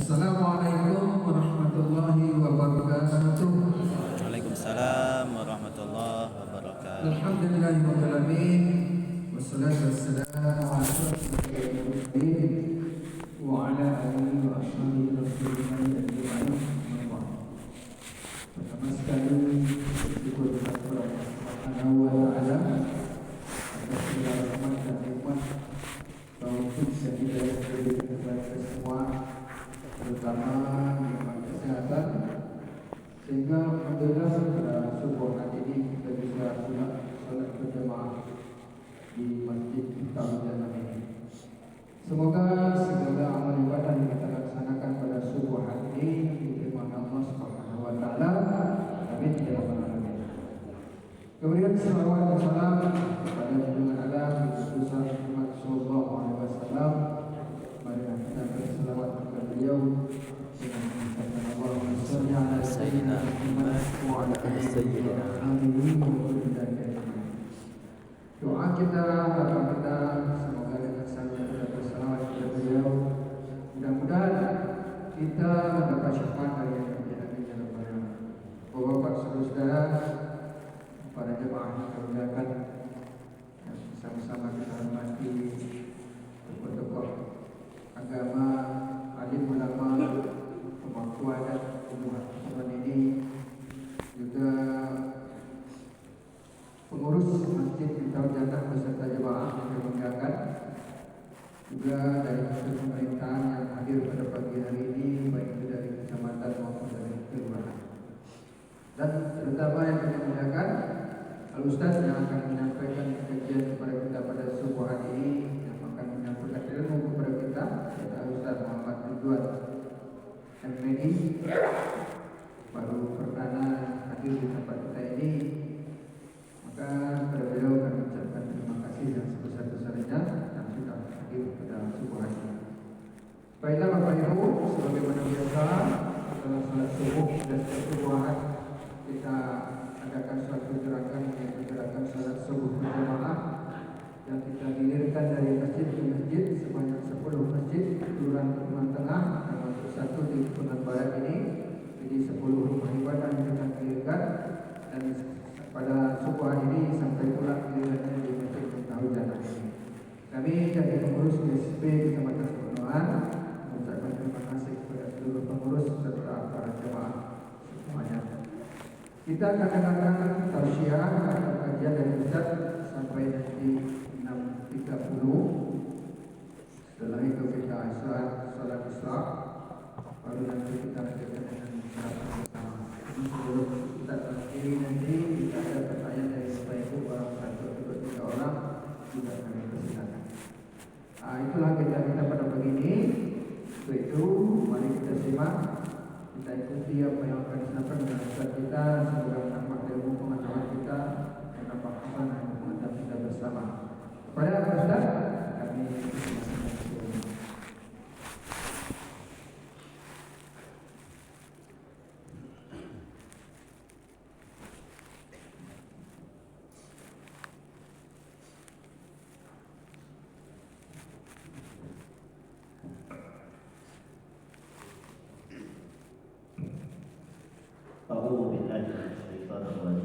Assalamualaikum warahmatullahi wabarakatuh. Waalaikumsalam warahmatullahi wabarakatuh. Alhamdulillahirabbil alamin. Wassalatu wassalamu ala asyrofil mursalin wa ala alihi wa ashabihi rasulillah ajma'in. Pertama sekali bersyukur kepada Allah Subhanahu wa taala atas segala rahmat dan nikmat taufik yang diberikan kepada kita semua, terutama nikmat kesehatan, sehingga alhamdulillah pada subuh hari ini kita bisa salat berjamaah di Masjid Tahujanah ini. Semoga segala amal ibadah yang kita laksanakan pada subuh hari ini diterima Allah Subhanahu wa taala. Amin ya rabbal alamin. Kemudian salawat dan salam kepada junjungan alam Rasulullah Muhammad sallallahu alaihi wasallam. Mari kita berselawat kepada beliau dengan mengucapkan Allahumma shalli ala sayyidina Muhammad wa ala ali sayyidina Muhammad. Doa kita, harapan kita, semoga dengan sambil kita berselawat kepada beliau, mudah-mudahan kita mendapat syafaat dari yang terjadi dalam barang. Bapak-bapak, saudara-saudara, para jemaah yang kami muliakan, yang sama-sama kita hormati tokoh-tokoh agama, alim ulama, pemangku adat umat ini, juga pengurus Masjid Tahujanah beserta jemaah yang kami muliakan, juga dari pemerintahan yang hadir pada pagi hari ini, baik itu dari kecamatan maupun dari kelurahan, dan terutama yang kami muliakan Al-Ustaz yang akan menyampaikan kajian kepada kita pada subuh hari ini, yang akan menyampaikan ilmu kepada kita, yaitu Al-Ustaz Muhammad Ridwan MPD, baru perdana hadir di tempat kita ini. Maka kepada beliau kami ucapkan terima kasih yang sebesar-besarnya yang sudah hadir pada subuh hari ini. Baiklah Bapak Ibu, sebagaimana biasa setelah salat subuh dan subuhan kita adakan suatu gerakan, yaitu gerakan salat subuh berjamaah yang kita gilirkan dari masjid ke masjid sebanyak 10 masjid kelurahan Kepulauan Tengah, termasuk satu di Kepulauan Barat ini. Jadi 10 rumah ibadah yang kita gilirkan, dan pada subuh hari ini sampai pula gilirannya di Masjid Tahujanah ini. Kami dari pengurus DSP Kecamatan Kepulauan mengucapkan terima kasih kepada seluruh pengurus serta para jemaah semuanya. Kita akan dengarkan tausiah atau kajian dari Ustaz sampai nanti 6.30. Setelah itu kita salat isya, baru nanti kita lanjutkan dengan salat bersama. Sebelum kita akhiri nanti kita ada pertanyaan dari Bapak Ibu, orang 1 atau 3 orang juga kami persilakan. Itulah kita pada pagi ini. Untuk itu mari kita simak, kita ikuti apa yang akan disampaikan oleh Ustaz kita, semoga menambah ilmu pengetahuan kita, menambah hafalan dan pengetahuan kita bersama. Kepada Ustaz kami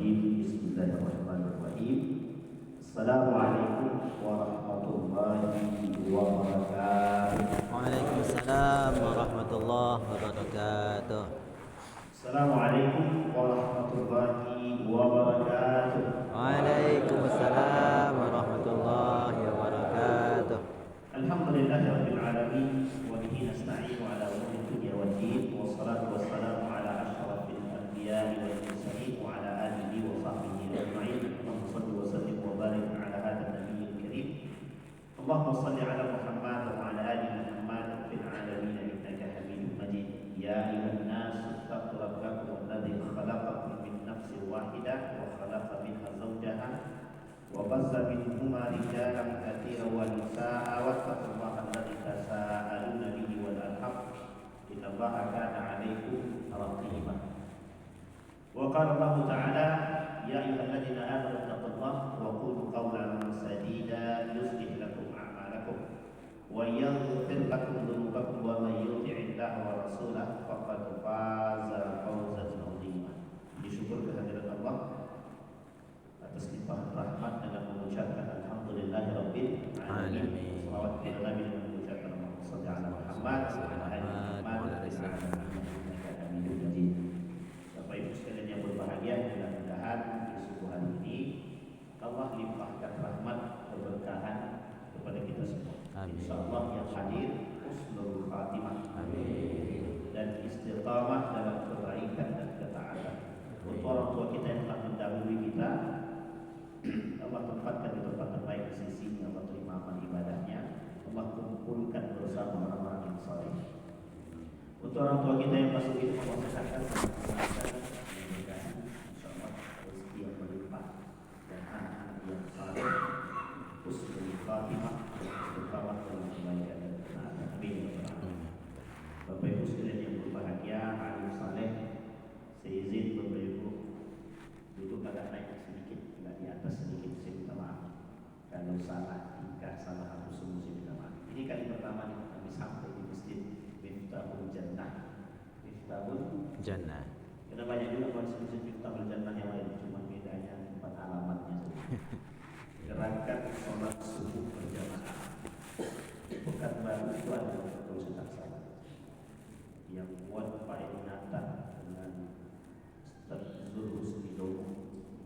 Bismillahirrahmanirrahim. Assalamualaikum warahmatullahi wabarakatuh. Waalaikumsalam warahmatullahi wabarakatuh. Assalamualaikum warahmatullahi wabarakatuh. Waalaikumsalam warahmatullahi wabarakatuh. Alhamdulillahirabbil alamin wa bihi nasta'inu ala umuri dunya waddin, wassalatu wassalamu ala asyrafil anbiya'i wal mursalin wa ala alihi wa sahbihi ajma'in. Allahumma shalli wa sallim wa barik ala hadzal nabiyil karim. Allahumma shalli ala Muhammad wa ala ali Muhammad fil alamin innaka Hamidum Majid. Ya ayyuhan nas ittaqu rabbakum alladzi khalaqakum min nafsin wahidah wa khalaqa minha zawjaha وبث منهما رجالا كثيرا ونساء واتقوا الله الذي تساءلون به والارحام ان الله كان عليكم رقيبا. وقال الله تعالى يا ايها الذين امنوا اتقوا الله وقولوا قولا سديدا يصلح لكم اعمالكم ويغفر لكم ذنوبكم ومن يطع الله rasulah faqad faza fawzan 'azima. Disyukur kehadirat Allah atas limpahan rahmat dengan mengucapkan alhamdulillahirabbil alamin. Salawat kepada Nabi dengan mengucapkan Allahumma shalli ala Muhammad wa ala ali Muhammad innaka Hamidum Majid. Bapak Ibu sekalian yang berbahagia, mudah-mudahan di subuh hari ini Allah limpahkan rahmat keberkahan kepada kita semua. Insyaallah yang hadir husnul khatimah. Amin. Dan istiqamah dalam kebaikan dan ketaatan. Untuk orang tua kita yang telah mendahului kita, Allah tempatkan di tempat terbaik di sisinya. Allah terima amal ibadahnya. Allah kumpulkan bersama orang-orang yang saleh. Untuk orang tua kita yang masuk hidup, Allah sehatkan, memberkahi, insyaallah rezeki yang berlimpah dan anak-anak yang saleh, husnul khatimah, istiqamah dalam kebaikan dan ketaatan. Amin. Bapak Ibu sekalian yang berbahagia, alim saleh, saya izin Bapak Ibu duduk agak naik sedikit, agak di atas sedikit, saya minta maaf. Kalau salah tingkah, salah aku semua saya minta maaf. Ini kali pertama nih kami sampai di masjid Miftahul Jannah. Miftahul Jannah. Karena banyak juga masjid Miftahul Jannah yang lain, cuma bedanya tempat alamatnya saja. Gerakan sholat subuh berjamaah. Pekanbaru itu ada betul sedang salah. Yang buat Pak Inata dengan Ustaz Zul Husni Domo,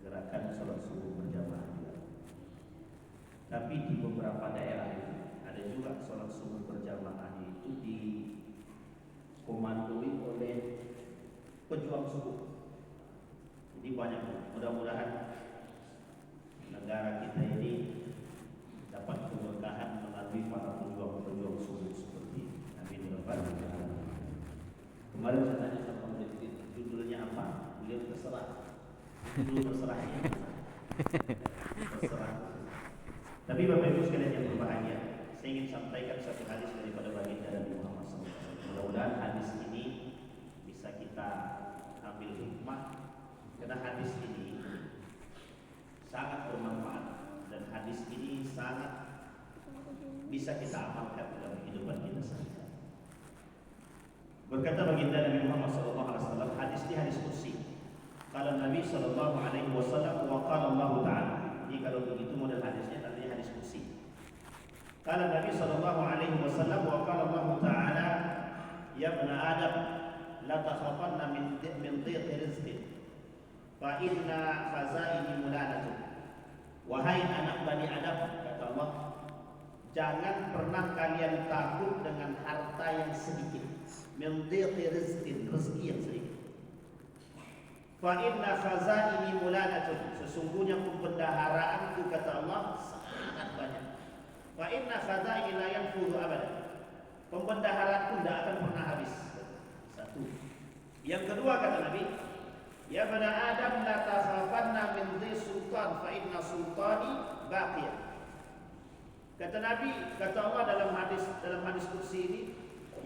gerakan sholat subuh berjamaah juga. Tapi di beberapa daerah ada juga sholat subuh berjamaah itu dikomandoi oleh pejuang subuh. Jadi banyak, mudah-mudahan negara kita ini dapat keberkahan melalui para pejuang-pejuang subuh seperti ini. Amin ya rabbal alamin. Kemarin saya tanya sama Presiden, judulnya apa? Beliau terserah. Judul terserahnya terserah. Tapi Bapak Ibu sekalian yang berbahagia, saya ingin sampaikan satu hadis daripada baginda Nabi Muhammad SAW. Mudah-mudahan hadis ini bisa kita ambil hikmah, karena hadis ini sangat bermanfaat dan hadis ini sangat bisa kita amalkan dalam kehidupan kita sehari-hari. Berkata baginda Nabi Muhammad SAW, hadis ini hadis kursi. Kalau Nabi SAW wa qala Allah Ta'ala. Jadi kalau begitu model hadisnya tadinya hadis kursi. Kalau Nabi SAW wa qala Allah Ta'ala, ya ibn Adam, la takhafanna min dhiqi rizqin, fa inna khazaini mulanatun. Wahai anak Bani Adam, kata Allah, jangan pernah kalian takut dengan harta yang sedikit. Min dhiqi rizqin, rezeki yang sedikit. Fa inna khazaini mulanatun, sesungguhnya pembendaharaanku, kata Allah, sangat banyak. Fa inna khazaini la yanfudhu abadan, pembendaharaanku tidak akan pernah habis. Satu. Yang kedua kata Nabi, ya bani Adam la takhafanna min dhi sultan fa inna sultani baqiyah. Kata Nabi, kata Allah dalam hadis kursi ini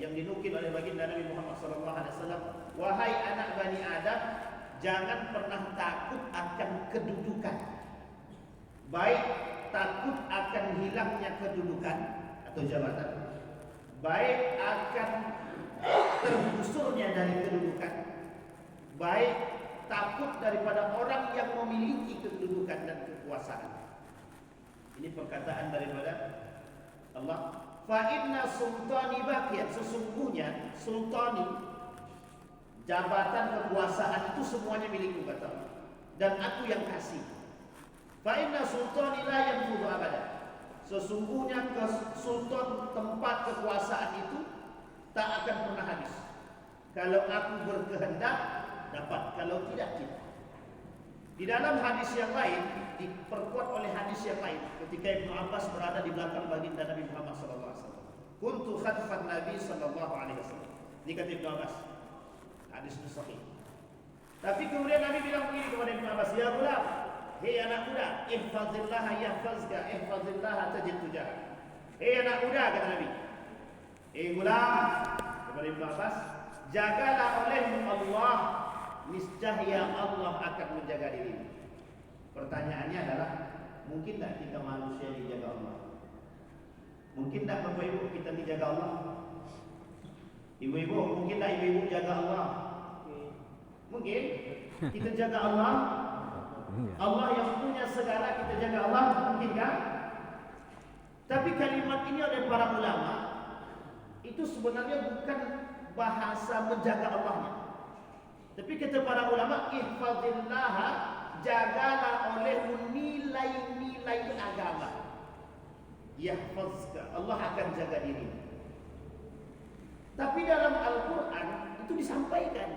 yang dinukil oleh baginda Nabi Muhammad SAW, wahai anak Bani Adam, jangan pernah takut akan kedudukan, baik takut akan hilangnya kedudukan atau jabatan, baik akan tergusurnya dari kedudukan, baik takut daripada orang yang memiliki kedudukan dan kekuasaan. Ini perkataan daripada Allah. Fa inna sultani baqiyat, sesungguhnya sultani, jabatan kekuasaan itu semuanya milikku, kata Allah, dan aku yang kasih. Fa inna sultani la yanfudhu abada, sesungguhnya sultan, tempat kekuasaan itu tak akan pernah habis. Kalau aku berkehendak dapat, kalau tidak tidak. Di dalam hadis yang lain diperkuat oleh hadis yang lain ketika Ibnu Abbas berada di belakang baginda Nabi Muhammad SAW. Kuntu khalfan Nabi SAW. Ini kata Ibnu Abbas. Hadis itu sahih. Tapi kemudian Nabi bilang begini kepada Ibnu Abbas, ya gulam, hei anak muda, ihfazillah yahfazka, ihfazillah tajid tujah. Hei anak muda, kata Nabi, hei gulam, kepada Ibnu Abbas, jagalah olehmu Allah, niscaya Allah akan menjaga dirimu. Pertanyaannya adalah, mungkin tak kita manusia dijaga Allah? Mungkin tak Bapak Ibu kita dijaga Allah? Ibu-ibu, mungkin tak ibu-ibu jaga Allah? Mungkin kita jaga Allah. Allah yang punya segala, kita jaga Allah, mungkin kan? Tapi kalimat ini oleh para ulama itu sebenarnya bukan bahasa menjaga Allahnya. Tapi kata para ulama, ihfazillah, jagalah olehmu nilai-nilai agama. Yahfazka, Allah akan jaga diri. Tapi dalam Al-Quran itu disampaikan,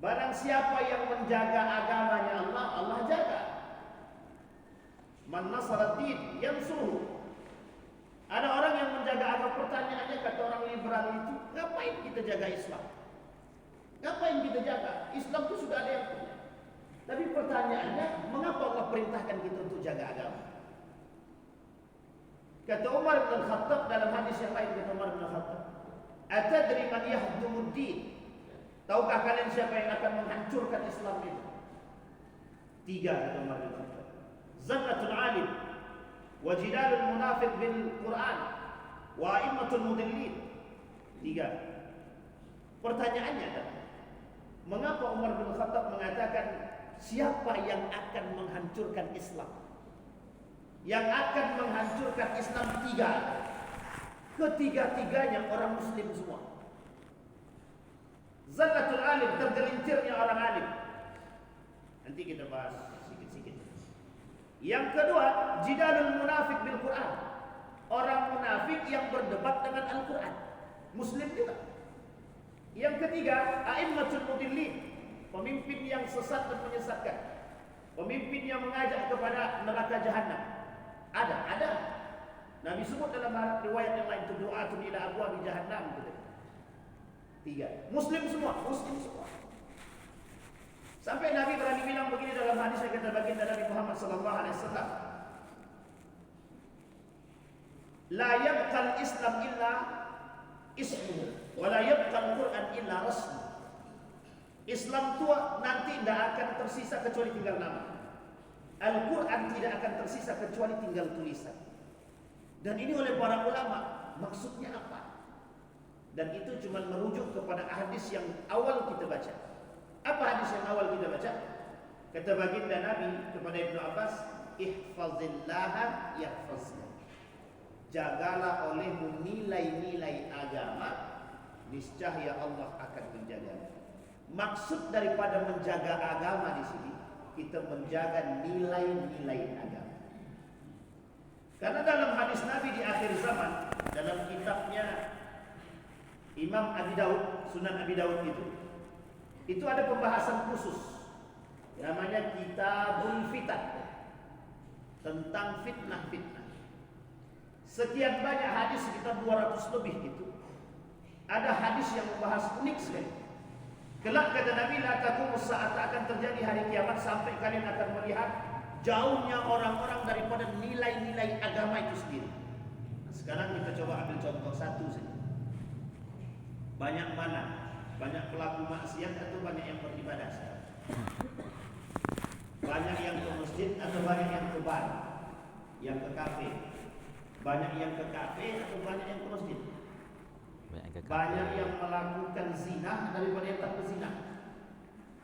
barang siapa yang menjaga agamanya Allah, Allah jaga. Man nasaraddin yansuruh. Ada orang yang menjaga agama, pertanyaannya kata orang liberal itu, ngapain kita jaga Islam? Ngapain kita jaga? Islam itu sudah ada yang punya. Tapi pertanyaannya, mengapa Allah perintahkan kita untuk jaga agama? Kata Umar bin Khattab dalam hadis yang lain, kata Umar bin Khattab, atadri man yahdumuddin? Tahukah kalian siapa yang akan menghancurkan Islam itu? 3 kata Umar bin Khattab. Zannatul alim, wa jidalul munafiq bil Quran, wa a'immatul mudillin. 3. Pertanyaannya adalah, mengapa Umar bin Khattab mengatakan siapa yang akan menghancurkan Islam? Yang akan menghancurkan Islam 3. Ketiga-tiganya orang muslim semua. Zallatul alim, tergelincirnya orang alim. Nanti kita bahas sedikit-sedikit. Yang kedua, jidalul munafik bil Quran. Orang munafik yang berdebat dengan Al-Quran. Muslim juga. Yang ketiga, a'immatul mudillin, pemimpin yang sesat dan menyesatkan. Pemimpin yang mengajak kepada neraka jahanam. Ada. Nabi sebut dalam riwayat yang lain, du'atun ila abwabi jahannam gitu. 3. Muslim semua. Sampai Nabi berani bilang begini dalam hadis yang kita baginda Nabi Muhammad sallallahu alaihi wasallam, la yabqal Islam illa ismuhu wa la yabqal Quran illa rasmuhu. Islam tua nanti tidak akan tersisa kecuali tinggal nama. Al-Quran tidak akan tersisa kecuali tinggal tulisan. Dan ini oleh para ulama, maksudnya apa? Dan itu cuma merujuk kepada hadis yang awal kita baca. Apa hadis yang awal kita baca? Kata baginda Nabi kepada Ibnu Abbas, ihfazillaha yahfazka. Jagalah olehmu nilai-nilai agama, niscaya Allah akan menjaga. Maksud daripada menjaga agama di sini, kita menjaga nilai-nilai agama. Karena dalam hadis Nabi di akhir zaman, dalam kitabnya Imam Abi Daud, Sunan Abi Daud itu ada pembahasan khusus namanya Kitabul Fitan, tentang fitnah-fitnah. Sekian banyak hadis, sekitar 200 lebih itu. Ada hadis yang membahas unik sekali. Kelak kata Nabi, la taqumus saat, akan terjadi hari kiamat sampai kalian akan melihat jauhnya orang-orang daripada nilai-nilai agama itu sendiri. Nah, sekarang kita coba ambil contoh satu saja. Banyak mana? Banyak pelaku maksiat atau banyak yang beribadah? Banyak yang ke masjid atau banyak yang ke bar, yang ke kafe? Banyak yang ke kafe atau banyak yang ke masjid? Banyak yang melakukan zina daripada yang tak berzina.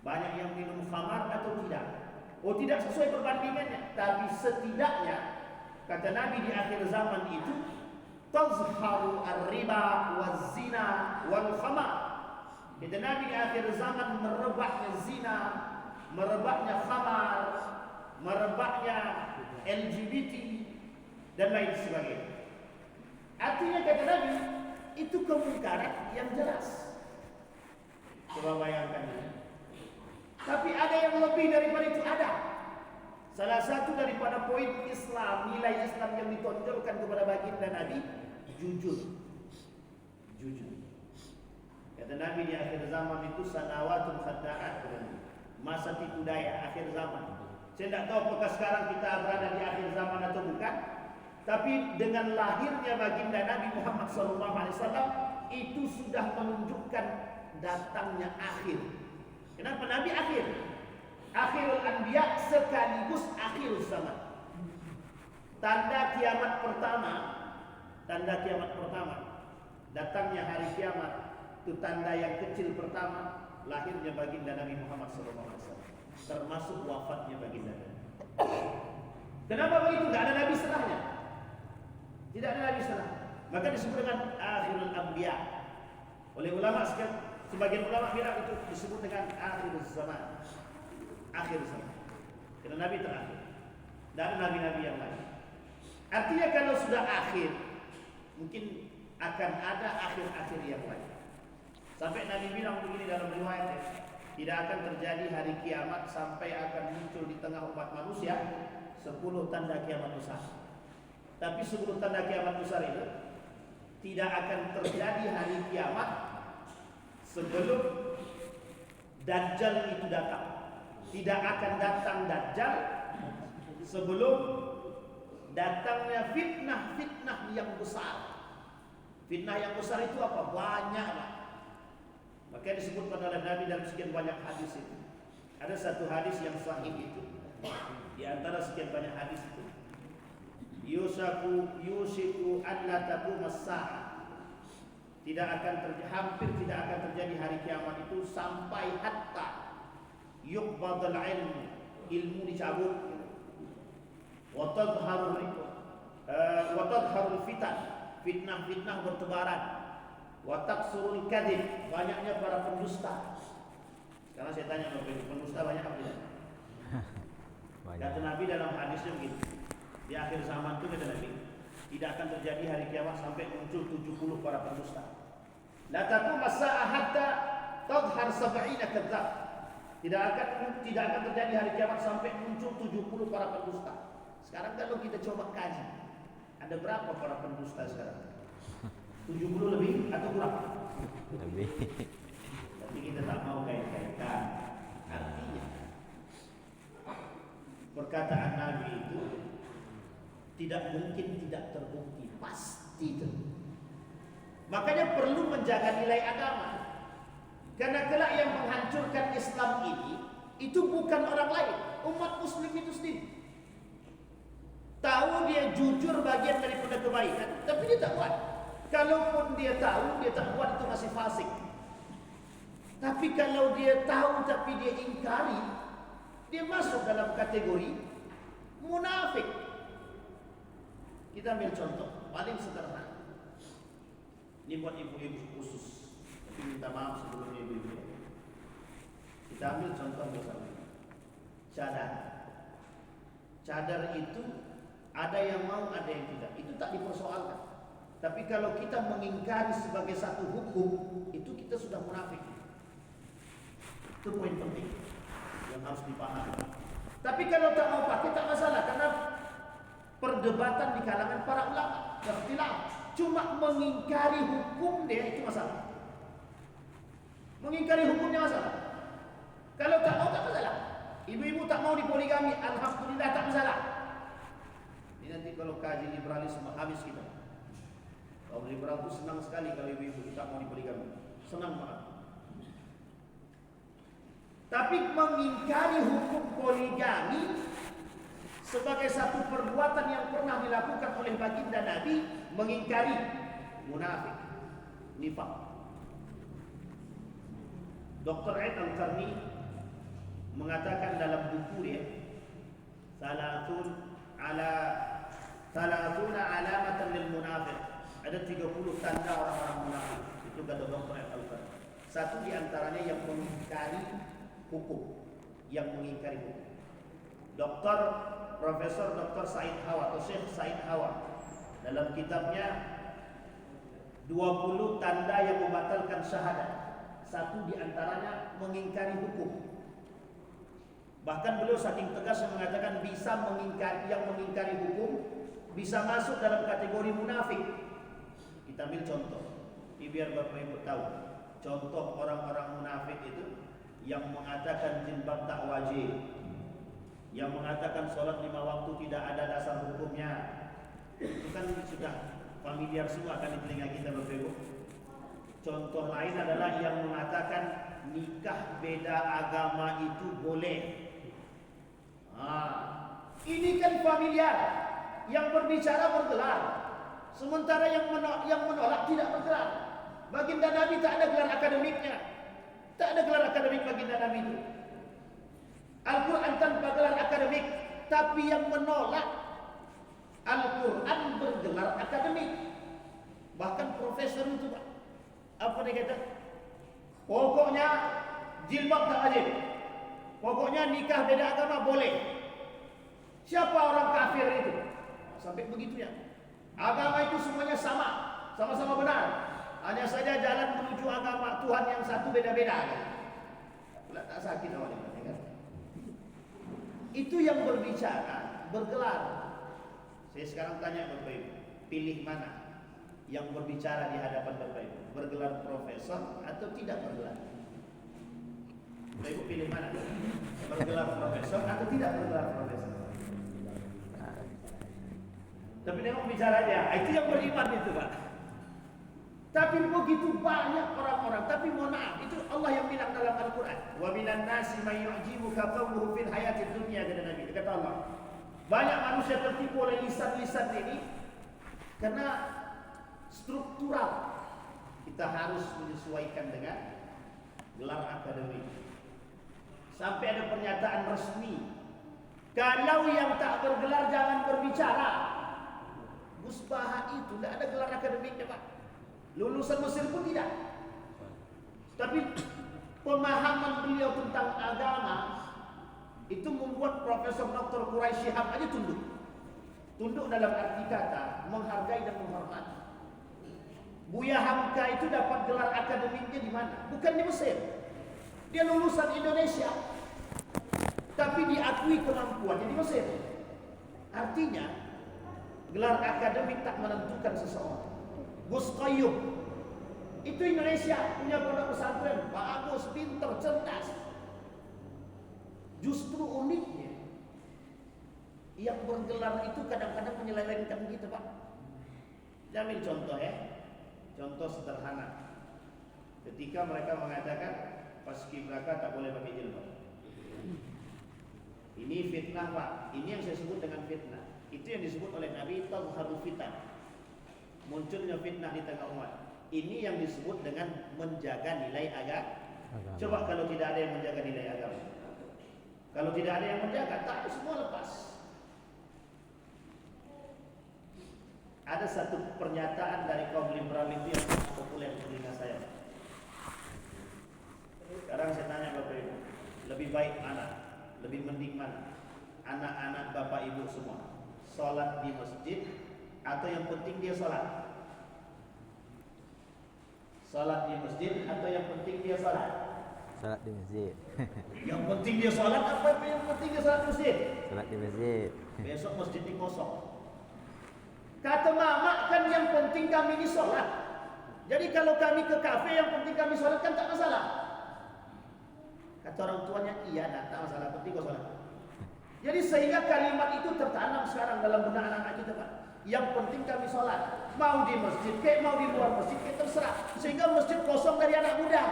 Banyak yang minum khamar atau tidak? Oh, tidak sesuai perbandingannya. Tapi setidaknya kata Nabi di akhir zaman itu, tazharu ar-riba waz-zina wal-khamar. Kata Nabi di akhir zaman merebaknya zina, merebaknya khamar, merebaknya LGBT dan lain sebagainya. Artinya kata Nabi, itu kemungkaran yang jelas. Coba bayangkan ini. Tapi ada yang lebih daripada itu, ada. Salah satu daripada poin Islam, nilai Islam yang ditonjolkan kepada baginda Nabi, jujur. Kata Nabi di akhir zaman itu sanawatun khadda'at, masa tipu daya akhir zaman. Saya tidak tahu apakah sekarang kita berada di akhir zaman atau bukan. Tapi dengan lahirnya baginda Nabi Muhammad SAW, itu sudah menunjukkan datangnya akhir. Kenapa Nabi akhir? Akhirul anbiya sekaligus akhir zaman. Tanda kiamat pertama datangnya hari kiamat itu tanda yang kecil pertama, lahirnya baginda Nabi Muhammad SAW, termasuk wafatnya baginda Nabi. Kenapa begitu? Tidak ada Nabi setelahnya. Tidak ada Nabi setelah. Maka disebut dengan akhirul anbiya. Oleh ulama sebagian ulama bilang itu disebut dengan akhirul zaman. Akhir zaman. Karena Nabi terakhir. Dan ada nabi-nabi yang lain. Artinya kalau sudah akhir, mungkin akan ada akhir-akhir yang lain. Sampai Nabi bilang begini dalam riwayatnya, tidak akan terjadi hari kiamat sampai akan muncul di tengah umat manusia 10 tanda kiamat besar. Tapi 10 tanda kiamat besar itu tidak akan terjadi hari kiamat sebelum Dajjal itu datang. Tidak akan datang Dajjal sebelum datangnya fitnah-fitnah yang besar. Fitnah yang besar itu apa? Banyak lah. Makanya disebutkan oleh Nabi dalam sekian banyak hadis itu. Ada satu hadis yang sahih itu. Di antara sekian banyak hadis itu, yusiku an la taquma as-sa'a. Hampir tidak akan terjadi hari kiamat itu sampai hatta yuqbadul ilmu dicabut, wa tadharul fitnah bertebaran, wa taksurul kadhib, banyaknya para pendusta. Sekarang saya tanya pendusta banyak apa tidak? Kata Nabi dalam hadisnya begitu. Di akhir zaman itu kata Nabi, tidak akan terjadi hari kiamat sampai muncul 70 para pendusta. La taqum as-sa'a hatta tadhhar 70 kadzdzab. Tidak akan terjadi hari kiamat sampai muncul 70 para pendusta. Sekarang kalau kita coba kaji, ada berapa para pendusta sekarang? 70 lebih atau kurang? Lebih. Tapi kita tak mau kait-kaitkan. Artinya perkataan Nabi itu tidak mungkin tidak terbukti, pasti terbukti. Makanya perlu menjaga nilai agama. Karena kelak yang menghancurkan Islam ini itu bukan orang lain, umat muslim itu sendiri. Tahu dia jujur bagian daripada kebaikan, tapi dia tak buat. Kalaupun dia tahu, dia tak buat, itu masih fasik. Tapi kalau dia tahu tapi dia ingkari, dia masuk dalam kategori munafik. Kita ambil contoh paling sederhana. Ini buat ibu-ibu khusus, tapi minta maaf sebelumnya ibu-ibu. Kita ambil contoh bersama. Cadar. Cadar itu ada yang mau, ada yang tidak. Itu tak dipersoalkan. Tapi kalau kita mengingkari sebagai satu hukum, itu kita sudah munafik. Itu poin penting yang harus dipahami. Tapi kalau tak mau pakai tak masalah, karena perdebatan di kalangan para ulama, ikhtilaf. Cuma mengingkari hukum dia itu masalah. Mengingkari hukumnya masalah. Kalau tak mau tak masalah. Ibu-ibu tak mau dipoligami, alhamdulillah tak masalah. Ini nanti kalau kaji liberalisme habis kita. Kalau liberal itu senang sekali kalau ibu-ibu tak mau dipoligami. Senang banget. Tapi mengingkari hukum poligami sebagai satu perbuatan yang pernah dilakukan oleh baginda Nabi, mengingkari munafik, nifaq. Dr. Aid Al-Qarni mengatakan dalam buku dia Salatuna alamatan lil munafiq. Ada 30 tanda orang-orang munafik. Itu kata Dr. Aid Al-Qarni. Satu di antaranya yang mengingkari hukum, Profesor Dr. Said Hawa atau Syekh Said Hawa dalam kitabnya 20 tanda yang membatalkan syahadat. Satu di antaranya mengingkari hukum. Bahkan beliau saking tegas mengatakan yang mengingkari hukum bisa masuk dalam kategori munafik. Kita ambil contoh. Ini biar Bapak Ibu tahu. Contoh orang-orang munafik itu yang mengatakan jilbab tak wajib, yang mengatakan sholat 5 waktu tidak ada dasar hukumnya. Itu kan sudah familiar semua kan di telinga kita Bapak Ibu. Contoh lain adalah yang mengatakan nikah beda agama itu boleh. Ini kan familiar. Yang berbicara bergelar, sementara yang menolak tidak bergelar. Baginda Nabi tak ada gelar akademiknya. Tak ada gelar akademik baginda Nabi itu. Al-Quran tanpa gelar akademik. Tapi yang menolak Al-Quran bergelar akademik. Bahkan profesor itu Pak, apa dia kata? Pokoknya jilbab tak wajib. Pokoknya nikah beda agama boleh. Siapa orang kafir itu? Sampai begitu ya. Agama itu semuanya sama, sama-sama benar. Hanya saja jalan menuju agama Tuhan yang satu beda-beda. Pula tak sakit awalnya, kan? Itu yang berbicara, bergelar. Saya sekarang tanya Bapak Ibu, pilih mana yang berbicara di hadapan Bapak Ibu? Bergelar profesor atau tidak bergelar? Bapak Ibu pilih mana? Bergelar profesor atau tidak bergelar profesor? Tapi nengok bicaranya, itu yang beriman itu Pak. Tapi begitu banyak orang-orang. Tapi mohon maaf, itu Allah yang bilang dalam Al-Quran. Wa minan nasi man yu'jibuka qawluhu fil hayatid dunya, kata Nabi. Kata Allah, banyak manusia tertipu oleh lisan-lisan ini karena struktural. Kita harus menyesuaikan dengan gelar akademik. Sampai ada pernyataan resmi, kalau yang tak bergelar jangan berbicara. Musbah itu tidak ada gelar akademiknya Pak. Lulusan Mesir pun tidak. Tapi pemahaman beliau tentang agama itu membuat Profesor Dr. Quraisy Shihab aja tunduk. Tunduk dalam arti kata menghargai dan menghormati. Buya Hamka itu dapat gelar akademiknya di mana? Bukan di Mesir. Dia lulusan Indonesia. Tapi diakui kemampuannya di Mesir. Artinya gelar akademik tak menentukan seseorang. Gus Qayyum itu Indonesia, punya pondok pesantren, bagus, pinter, cerdas. Justru uniknya yang bergelar itu kadang-kadang menyelewengkan kita Pak. Saya ambil contoh ya, contoh sederhana. Ketika mereka mengatakan paskibraka tak boleh pakai jilbab. Ini fitnah Pak, ini yang saya sebut dengan fitnah. Itu yang disebut oleh Nabi tazharul fitan. Munculnya fitnah di tengah umat. Ini yang disebut dengan menjaga nilai agama. Coba kalau tidak ada yang menjaga nilai agama. Kalau tidak ada yang menjaga, tak semua lepas. Ada satu pernyataan dari kaum liberal itu yang populer di telinga saya. Sekarang saya tanya Bapak Ibu, lebih baik mana? Lebih mending mana? Anak-anak Bapak Ibu semua sholat di masjid atau yang penting dia sholat? Sholat di masjid atau yang penting dia sholat? Salat di masjid. Yang penting dia sholat apa yang penting dia sholat di masjid? Salat di masjid. Besok masjid ini kosong. Kata mama kan yang penting kami ini sholat. Jadi kalau kami ke kafe yang penting kami sholat kan tak masalah. Kata orang tuanya iya dah, tak masalah, penting kau sholat. Jadi sehingga kalimat itu tertanam sekarang dalam benak anak-anak kita Pak. Yang penting kami sholat. Mau di masjid ke, mau di luar masjid ke, terserah. Sehingga masjid kosong dari anak muda.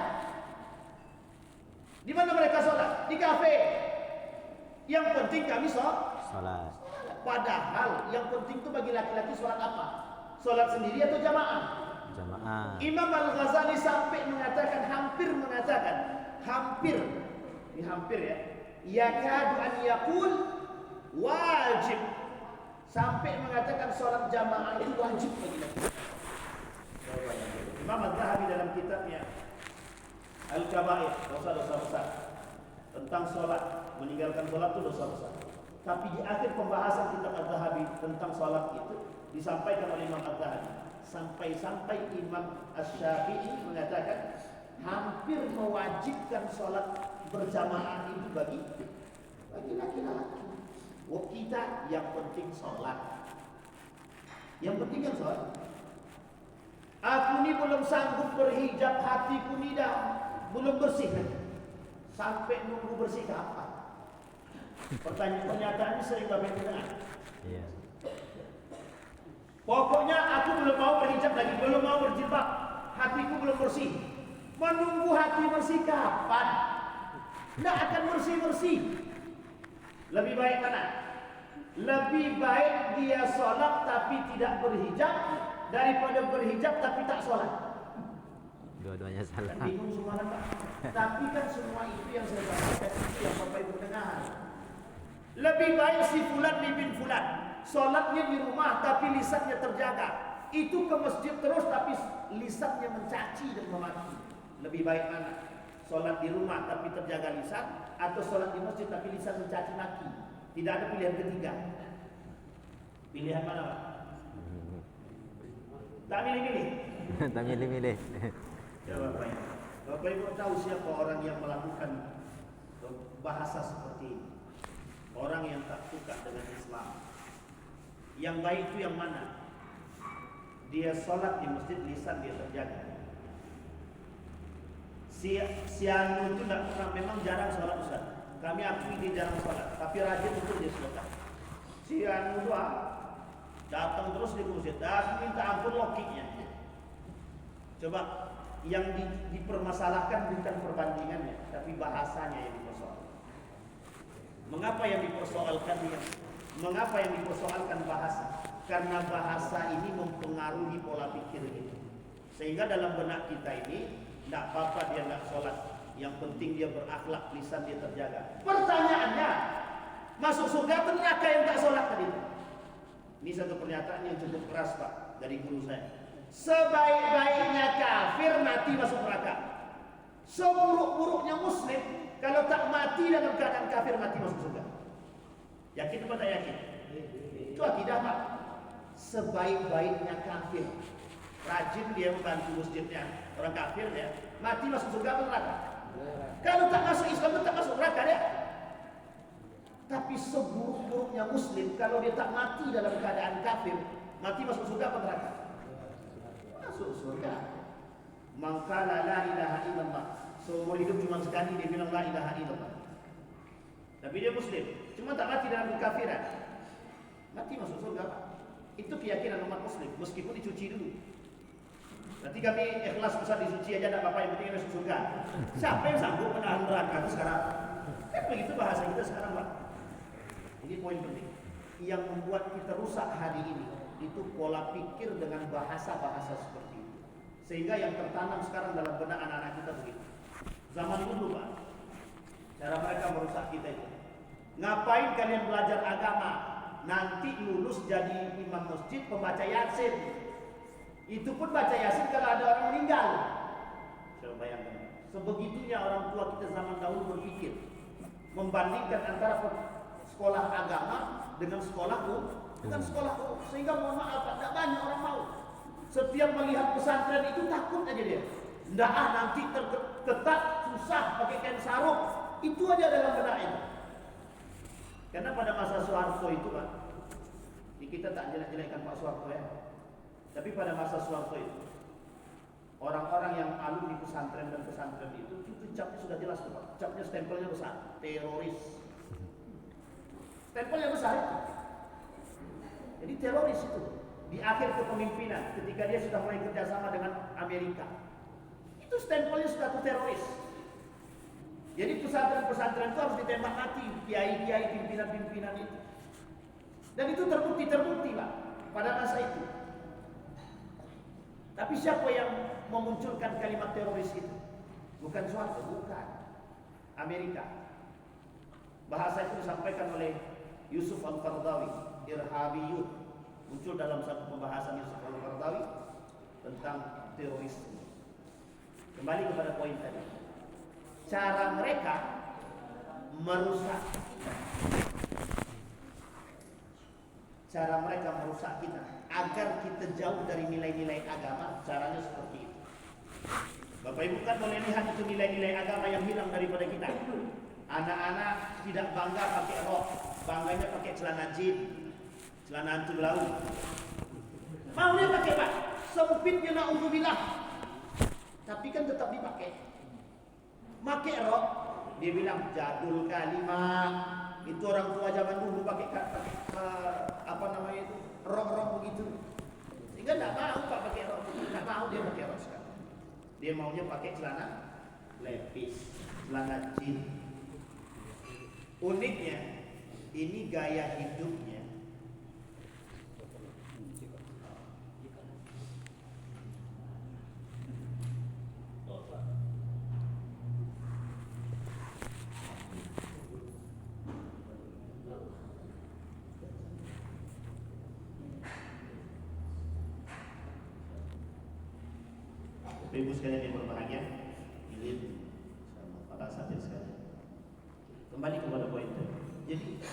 Di mana mereka sholat? Di kafe. Yang penting kami Salat. Padahal yang penting itu bagi laki-laki sholat apa? Sholat sendiri atau jamaah? Jamaah. Imam Al-Ghazali sampai mengatakan, hampir, ini hampir ya. Yakadu an yakul wajib. Sampai mengatakan sholat jamaah itu wajib bagi laki-laki. Imam Az-Zahabi dalam kitabnya Al-Kabair, dosa-dosa besar, tentang sholat, meninggalkan sholat itu dosa besar. Tapi di akhir pembahasan kitab Az-Zahabi tentang sholat itu disampaikan oleh Imam Az-Zahabi, sampai-sampai Imam Asy-Syafi'i mengatakan hampir mewajibkan sholat berjamaah itu bagi laki-laki. Wah kita yang penting sholat. Yang penting kan sholat. Aku ni belum sanggup berhijab, hatiku ni dah belum bersih lagi. Sampai nunggu bersih kapan? Pernyataan ini sering kami dengar. Iya. Pokoknya aku belum mau berhijab lagi, belum mau berjilbab, hatiku belum bersih. Menunggu hati bersih kapan? Tidak akan bersih-bersih. Lebih baik mana? Lebih baik dia sholat tapi tidak berhijab daripada berhijab tapi tak sholat. Dua-duanya salah. Kan bingung semua kan Pak. Tapi kan semua itu yang saya sampaikan itu yang Bapak Ibu dengar. Lebih baik si fulan bin fulan sholatnya di rumah tapi lisannya terjaga. Itu ke masjid terus tapi lisannya mencaci dan memaki. Lebih baik mana? Sholat di rumah tapi terjaga lisan, atau sholat di masjid tapi lisan mencaci maki? Tidak ada pilihan ketiga. Pilihan mana Pak? Tak milih-milih. Tak milih-milih. Ya Bapak Ibu. Bapak Ibu tahu siapa orang yang melakukan bahasa seperti ini? Orang yang tak suka dengan Islam. Yang baik itu yang mana? Dia sholat di masjid, lisan dia terjaga. Si Anu itu tidak pernah, memang jarang sholat Ustaz. Kami akui dia jarang sholat, tapi rajin untuk dia sholat. Si Anu itu datang terus di masjid dan minta ampun lokiknya. Coba yang dipermasalahkan bukan perbandingannya, tapi bahasanya yang dipersoalkan. Mengapa yang dipersoalkan bahasa? Karena bahasa ini mempengaruhi pola pikir kita. Sehingga dalam benak kita ini, tidak apa-apa dia tidak sholat, yang penting dia berakhlak, lisan dia terjaga. Pertanyaannya, masuk surga atau neraka yang tak sholat tadi? Ini satu pernyataan yang cukup keras Pak dari guru saya. Sebaik-baiknya kafir mati masuk neraka. Seburuk-buruknya muslim kalau tak mati dalam keadaan kafir mati masuk surga. Yakin atau tak yakin? Itu akidah Pak. Sebaik-baiknya kafir, rajin dia membantu masjidnya, orang kafir dia mati masuk surga atau neraka? Kalau tak masuk Islam tak masuk neraka dia. Tapi seburuk-buruknya muslim kalau dia tak mati dalam keadaan kafir, mati masuk surga atau neraka? Masuk surga. Maka la ilaha illallah. Seumur hidup cuma sekali dia bilang la ilaha illallah. Tapi dia muslim, cuma tak mati dalam kekafiran, mati masuk surga Pak. Itu keyakinan umat muslim, meskipun dicuci dulu. Nanti kami ikhlas besar disuci aja, tidak apa-apa, yang penting masuk surga. Siapa yang sanggup menahan neraka itu sekarang? Kan begitu bahasa kita sekarang Pak. Ini poin penting. Yang membuat kita rusak hari ini itu pola pikir dengan bahasa-bahasa seperti itu. Sehingga yang tertanam sekarang dalam benak anak-anak kita begitu. Zaman dulu Pak, cara mereka merusak kita itu. Ngapain kalian belajar agama? Nanti lulus jadi imam masjid, pembaca Yasin. Itu pun baca Yasin kalau ada orang meninggal. Coba bayangkan. Sebegitunya orang tua kita zaman dahulu berpikir, membandingkan antara sekolah agama dengan sekolah umum, sehingga mohon maaf tidak banyak orang mau. Setiap melihat pesantren itu takut aja dia. Nggak nanti terketat, susah pakai kain sarung. Itu aja dalam benak itu. Karena pada masa Soeharto itu Pak, kita tak jelek-jelekkan Pak Soeharto ya. Tapi pada masa Soeharto itu, orang-orang yang alumni pesantren dan pesantren itu capnya sudah jelas Pak. Capnya stempelnya besar, teroris. Stempelnya besar itu. Jadi teroris itu di akhir kepemimpinan ketika dia sudah mulai kerjasama dengan Amerika. Itu stempelnya sudah teroris. Jadi pesantren-pesantren itu harus ditembak mati, kiai-kiai, pimpinan-pimpinan itu. Dan itu terbukti Pak pada masa itu. Tapi siapa yang memunculkan kalimat teroris itu? Bukan Soeharto, bukan. Amerika. Bahasa itu disampaikan oleh Yusuf Al-Qaradawi, Irhabiyun. Muncul dalam satu pembahasan Yusuf Al-Qaradawi tentang teroris. Kembali kepada poin tadi. Cara mereka merusak kita agar kita jauh dari nilai-nilai agama. Caranya seperti itu. Bapak Ibu kan boleh lihat itu nilai-nilai agama yang hilang daripada kita. Anak-anak tidak bangga pakai rok, bangganya pakai celana jeans, celana antum laut. Maunya pakai Pak, sempitnya na'udzubillah. Tapi kan tetap dipakai. Pakai rok, dia bilang jadul kalimat. Itu orang tua zaman dulu pakai apa namanya itu, rok-rok begitu. Sehingga tidak mau Pak pakai rok, tidak mau dia pakai rok sekarang. Dia maunya pakai celana lepis, celana jeans. Uniknya, ini gaya hidupnya. Bapak Ibu sekalian yang berbahagia, ini para asatidz sekalian. Kembali kepada poin tadi. Jadi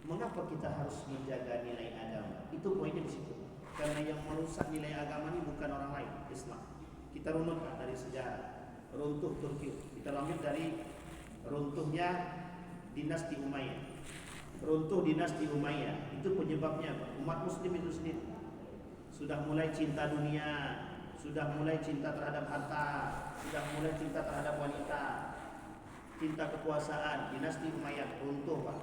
mengapa kita harus menjaga nilai agama? Itu poinnya di situ. Karena yang merusak nilai agama ini bukan orang lain, Islam. Kita runutkan dari sejarah runtuh Turki. Kita ambil dari runtuhnya dinasti Umayyah. Runtuh dinasti Umayyah itu penyebabnya apa? Umat Muslim itu sendiri sudah mulai cinta dunia, sudah mulai cinta terhadap harta, sudah mulai cinta terhadap wanita, cinta kekuasaan. Dinasti Umayyah runtuh, Pak.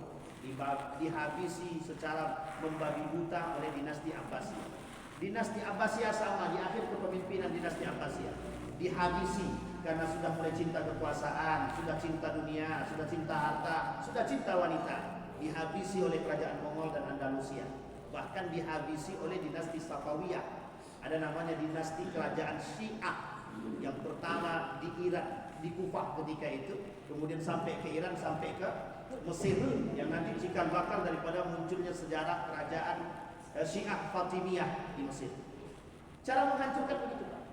Dihabisi secara membabi buta oleh dinasti Abbasiyah. Dinasti Abbasiyah sama di akhir kepemimpinan dinasti Abbasiyah dihabisi karena sudah mulai cinta kekuasaan, sudah cinta dunia, sudah cinta harta, sudah cinta wanita. Dihabisi oleh kerajaan Mongol dan Andalusia. Bahkan dihabisi oleh dinasti Safawiyah. Ada namanya dinasti kerajaan Syiah yang pertama di Iran, di Kufah ketika itu, kemudian sampai ke Iran, sampai ke Mesir, yang nanti cikal bakal daripada munculnya sejarah kerajaan Syiah Fatimiyah di Mesir. Cara menghancurkan begitu, Pak.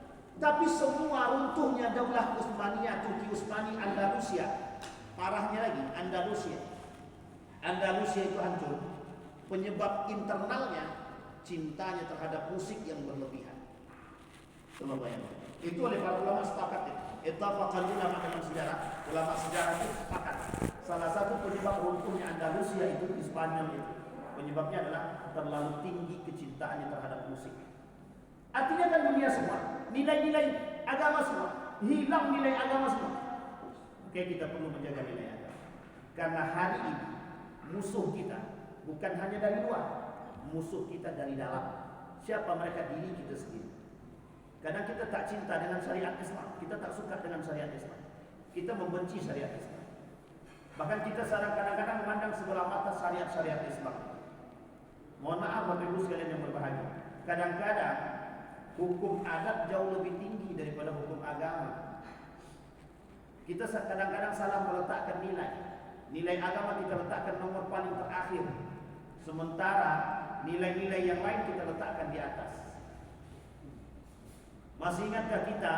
Tapi semua runtuhnya Daulah Utsmaniyah, Turki Utsmani, Andalusia, parahnya lagi Andalusia itu hancur. Penyebab internalnya cintanya terhadap musik yang berlebihan. Coba bayangkan. Itu oleh para ulama sepakat ya. Ittafaqal ulama dalam sejarah, ulama sejarah itu sepakat. Salah satu penyebab runtuhnya Andalusia itu di Spanyol itu, penyebabnya adalah terlalu tinggi kecintaannya terhadap musik. Artinya kan dunia semua, nilai-nilai agama semua, hilang nilai agama semua. Oke, kita perlu menjaga nilai agama. Karena hari ini musuh kita bukan hanya dari luar, musuh kita dari dalam. Siapa mereka? Diri kita sendiri. Kadang kita tak cinta dengan syariat Islam, kita tak suka dengan syariat Islam, kita membenci syariat Islam. Bahkan kita kadang-kadang memandang sebelah mata syariat-syariat Islam. Mohon maaf Bapak Ibu sekalian yang berbahagia, kadang-kadang hukum adat jauh lebih tinggi daripada hukum agama. Kita kadang-kadang salah meletakkan nilai agama kita letakkan nomor paling terakhir, sementara nilai-nilai yang lain kita letakkan di atas. Masih ingatkah kita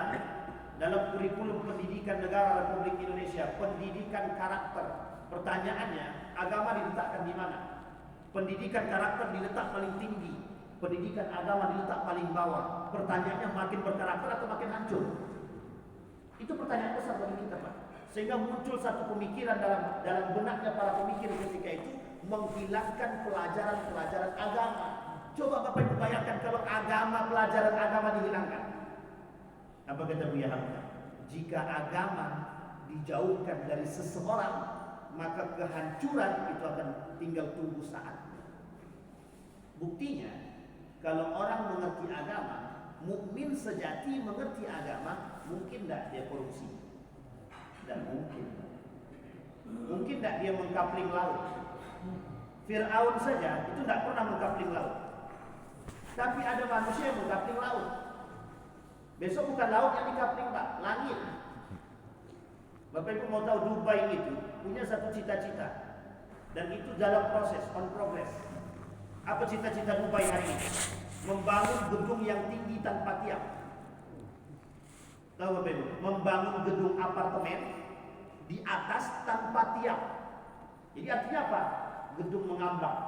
dalam kurikulum pendidikan negara Republik Indonesia, pendidikan karakter, pertanyaannya agama diletakkan di mana? Pendidikan karakter diletak paling tinggi, pendidikan agama diletak paling bawah. Pertanyaannya makin berkarakter atau makin hancur? Itu pertanyaan besar bagi kita, Pak. Sehingga muncul satu pemikiran dalam benaknya para pemikir ketika itu, menghilangkan pelajaran-pelajaran agama. Coba Bapak Ibu bayangkan kalau pelajaran agama dihilangkan. Apa kata Buya Hamka? Jika agama dijauhkan dari seseorang, maka kehancuran itu akan tinggal tunggu saatnya. Buktinya, kalau orang mengerti agama, mukmin sejati mengerti agama, mungkin tidak dia korupsi? Tidak mungkin. Mungkin tidak dia mengkapling laut? Fir'aun saja itu tidak pernah mengkapling laut. Tapi ada manusia yang mengkapling laut. Besok bukan laut yang dikapling, Pak, langit. Bapak Ibu mau tahu, Dubai itu punya satu cita-cita, dan itu dalam proses, on progress. Apa cita-cita Dubai hari ini? Membangun gedung yang tinggi tanpa tiang. Tahu Bapak Ibu? Membangun gedung apartemen di atas tanpa tiang. Jadi artinya apa? Gedung mengambang.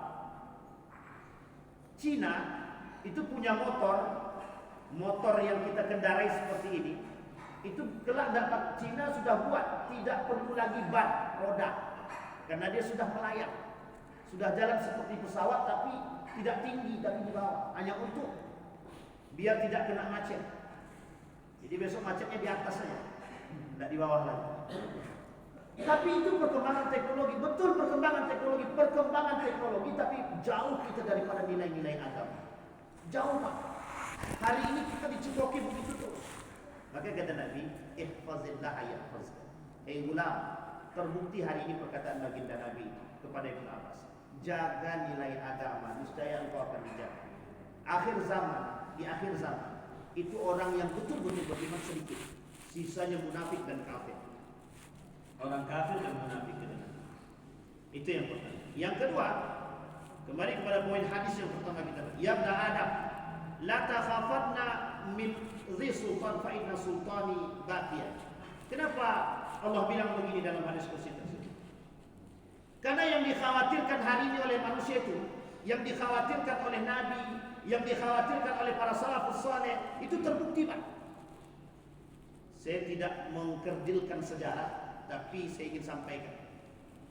Cina itu punya motor yang kita kendarai seperti ini. Itu kelak dapat Cina sudah buat, tidak perlu lagi ban, roda, karena dia sudah melayang, sudah jalan seperti pesawat tapi tidak tinggi, tapi di bawah, hanya untuk biar tidak kena macet. Jadi besok macetnya di atas saja, tidak di bawah lagi. Tapi itu perkembangan teknologi, betul perkembangan teknologi, tapi jauh kita daripada nilai-nilai agama. Jauh, Pak. Hari ini kita dicekoki begitu terus. Maka kata Nabi, ihfazillah yahfazka. Gulam, terbukti hari ini perkataan baginda Nabi kepada Ibnu Abbas. Jaga nilai agama, niscaya engkau akan dijaga. Di akhir zaman, itu orang yang betul-betul beriman sedikit. Sisanya munafik dan kafir. Orang kafir dan munafik. Itu yang pertama. Yang kedua, kembali kepada poin hadis yang pertama kita. Ya ibna Adam, la takhafanna min dhis sultan fa inna sultani baqiyah. Kenapa Allah bilang begini dalam hadis kursi tersebut? Karena yang dikhawatirkan hari ini oleh manusia itu, yang dikhawatirkan oleh Nabi, yang dikhawatirkan oleh para salafus saleh itu terbukti, Pak. Saya tidak mengkerdilkan sejarah, tapi saya ingin sampaikan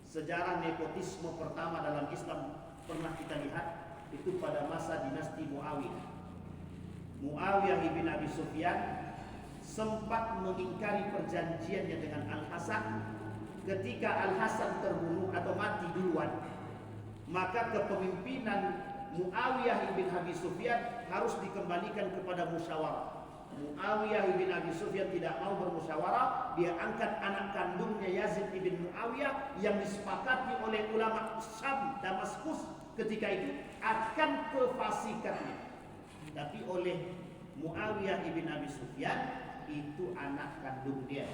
sejarah nepotisme pertama dalam Islam pernah kita lihat itu pada masa dinasti Muawiyah. Muawiyah ibn Abi Sufyan sempat mengingkari perjanjiannya dengan Al-Hasan. Ketika Al-Hasan terbunuh atau mati duluan, maka kepemimpinan Muawiyah ibn Abi Sufyan harus dikembalikan kepada musyawarah. Muawiyah ibn Abi Sufyan tidak mau bermusyawarah. Dia angkat anak kandungnya Yazid ibn Muawiyah yang disepakati oleh ulama Syam Damaskus ketika itu akan kefasikannya. Tapi oleh Muawiyah ibn Abi Sufyan itu anak kandung dia.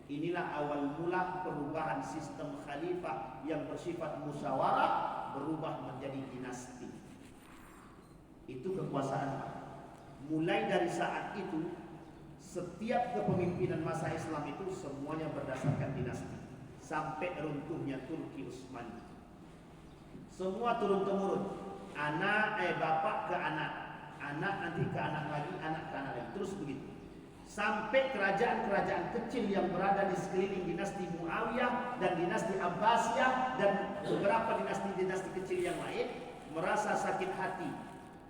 Inilah awal mula perubahan sistem khalifah yang bersifat musyawarah berubah menjadi dinasti. Itu kekuasaan. Mulai dari saat itu setiap kepemimpinan masa Islam itu semuanya berdasarkan dinasti sampai runtuhnya Turki Utsmani. Semua turun temurun, bapak ke anak, anak nanti ke anak lagi, anak ke anak lagi, terus begitu. Sampai kerajaan-kerajaan kecil yang berada di sekeliling dinasti Muawiyah dan dinasti Abbasiyah dan beberapa dinasti-dinasti kecil yang lain merasa sakit hati.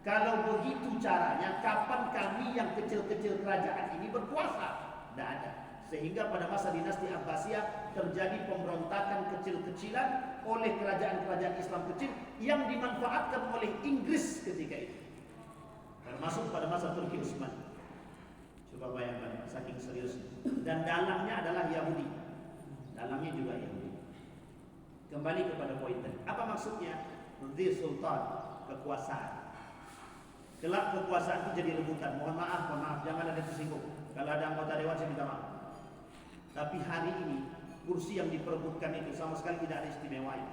Kalau begitu caranya, kapan kami yang kecil-kecil kerajaan ini berkuasa? Tidak ada. Sehingga pada masa dinasti Abbasiyah terjadi pemberontakan kecil-kecilan oleh kerajaan-kerajaan Islam kecil yang dimanfaatkan oleh Inggris ketika itu. Termasuk pada masa Turki Utsmani. Coba bayangkan, saking serius. Dan dalangnya adalah Yahudi. Dalangnya juga Yahudi. Kembali kepada poin tadi. Apa maksudnya? Dzul Sultan, kekuasaan. Kelak kekuasaan itu jadi rebutan. Mohon maaf, jangan ada tersinggung. Kalau ada anggota dewan saya minta maaf. Tapi hari ini kursi yang diperebutkan itu sama sekali tidak ada istimewanya.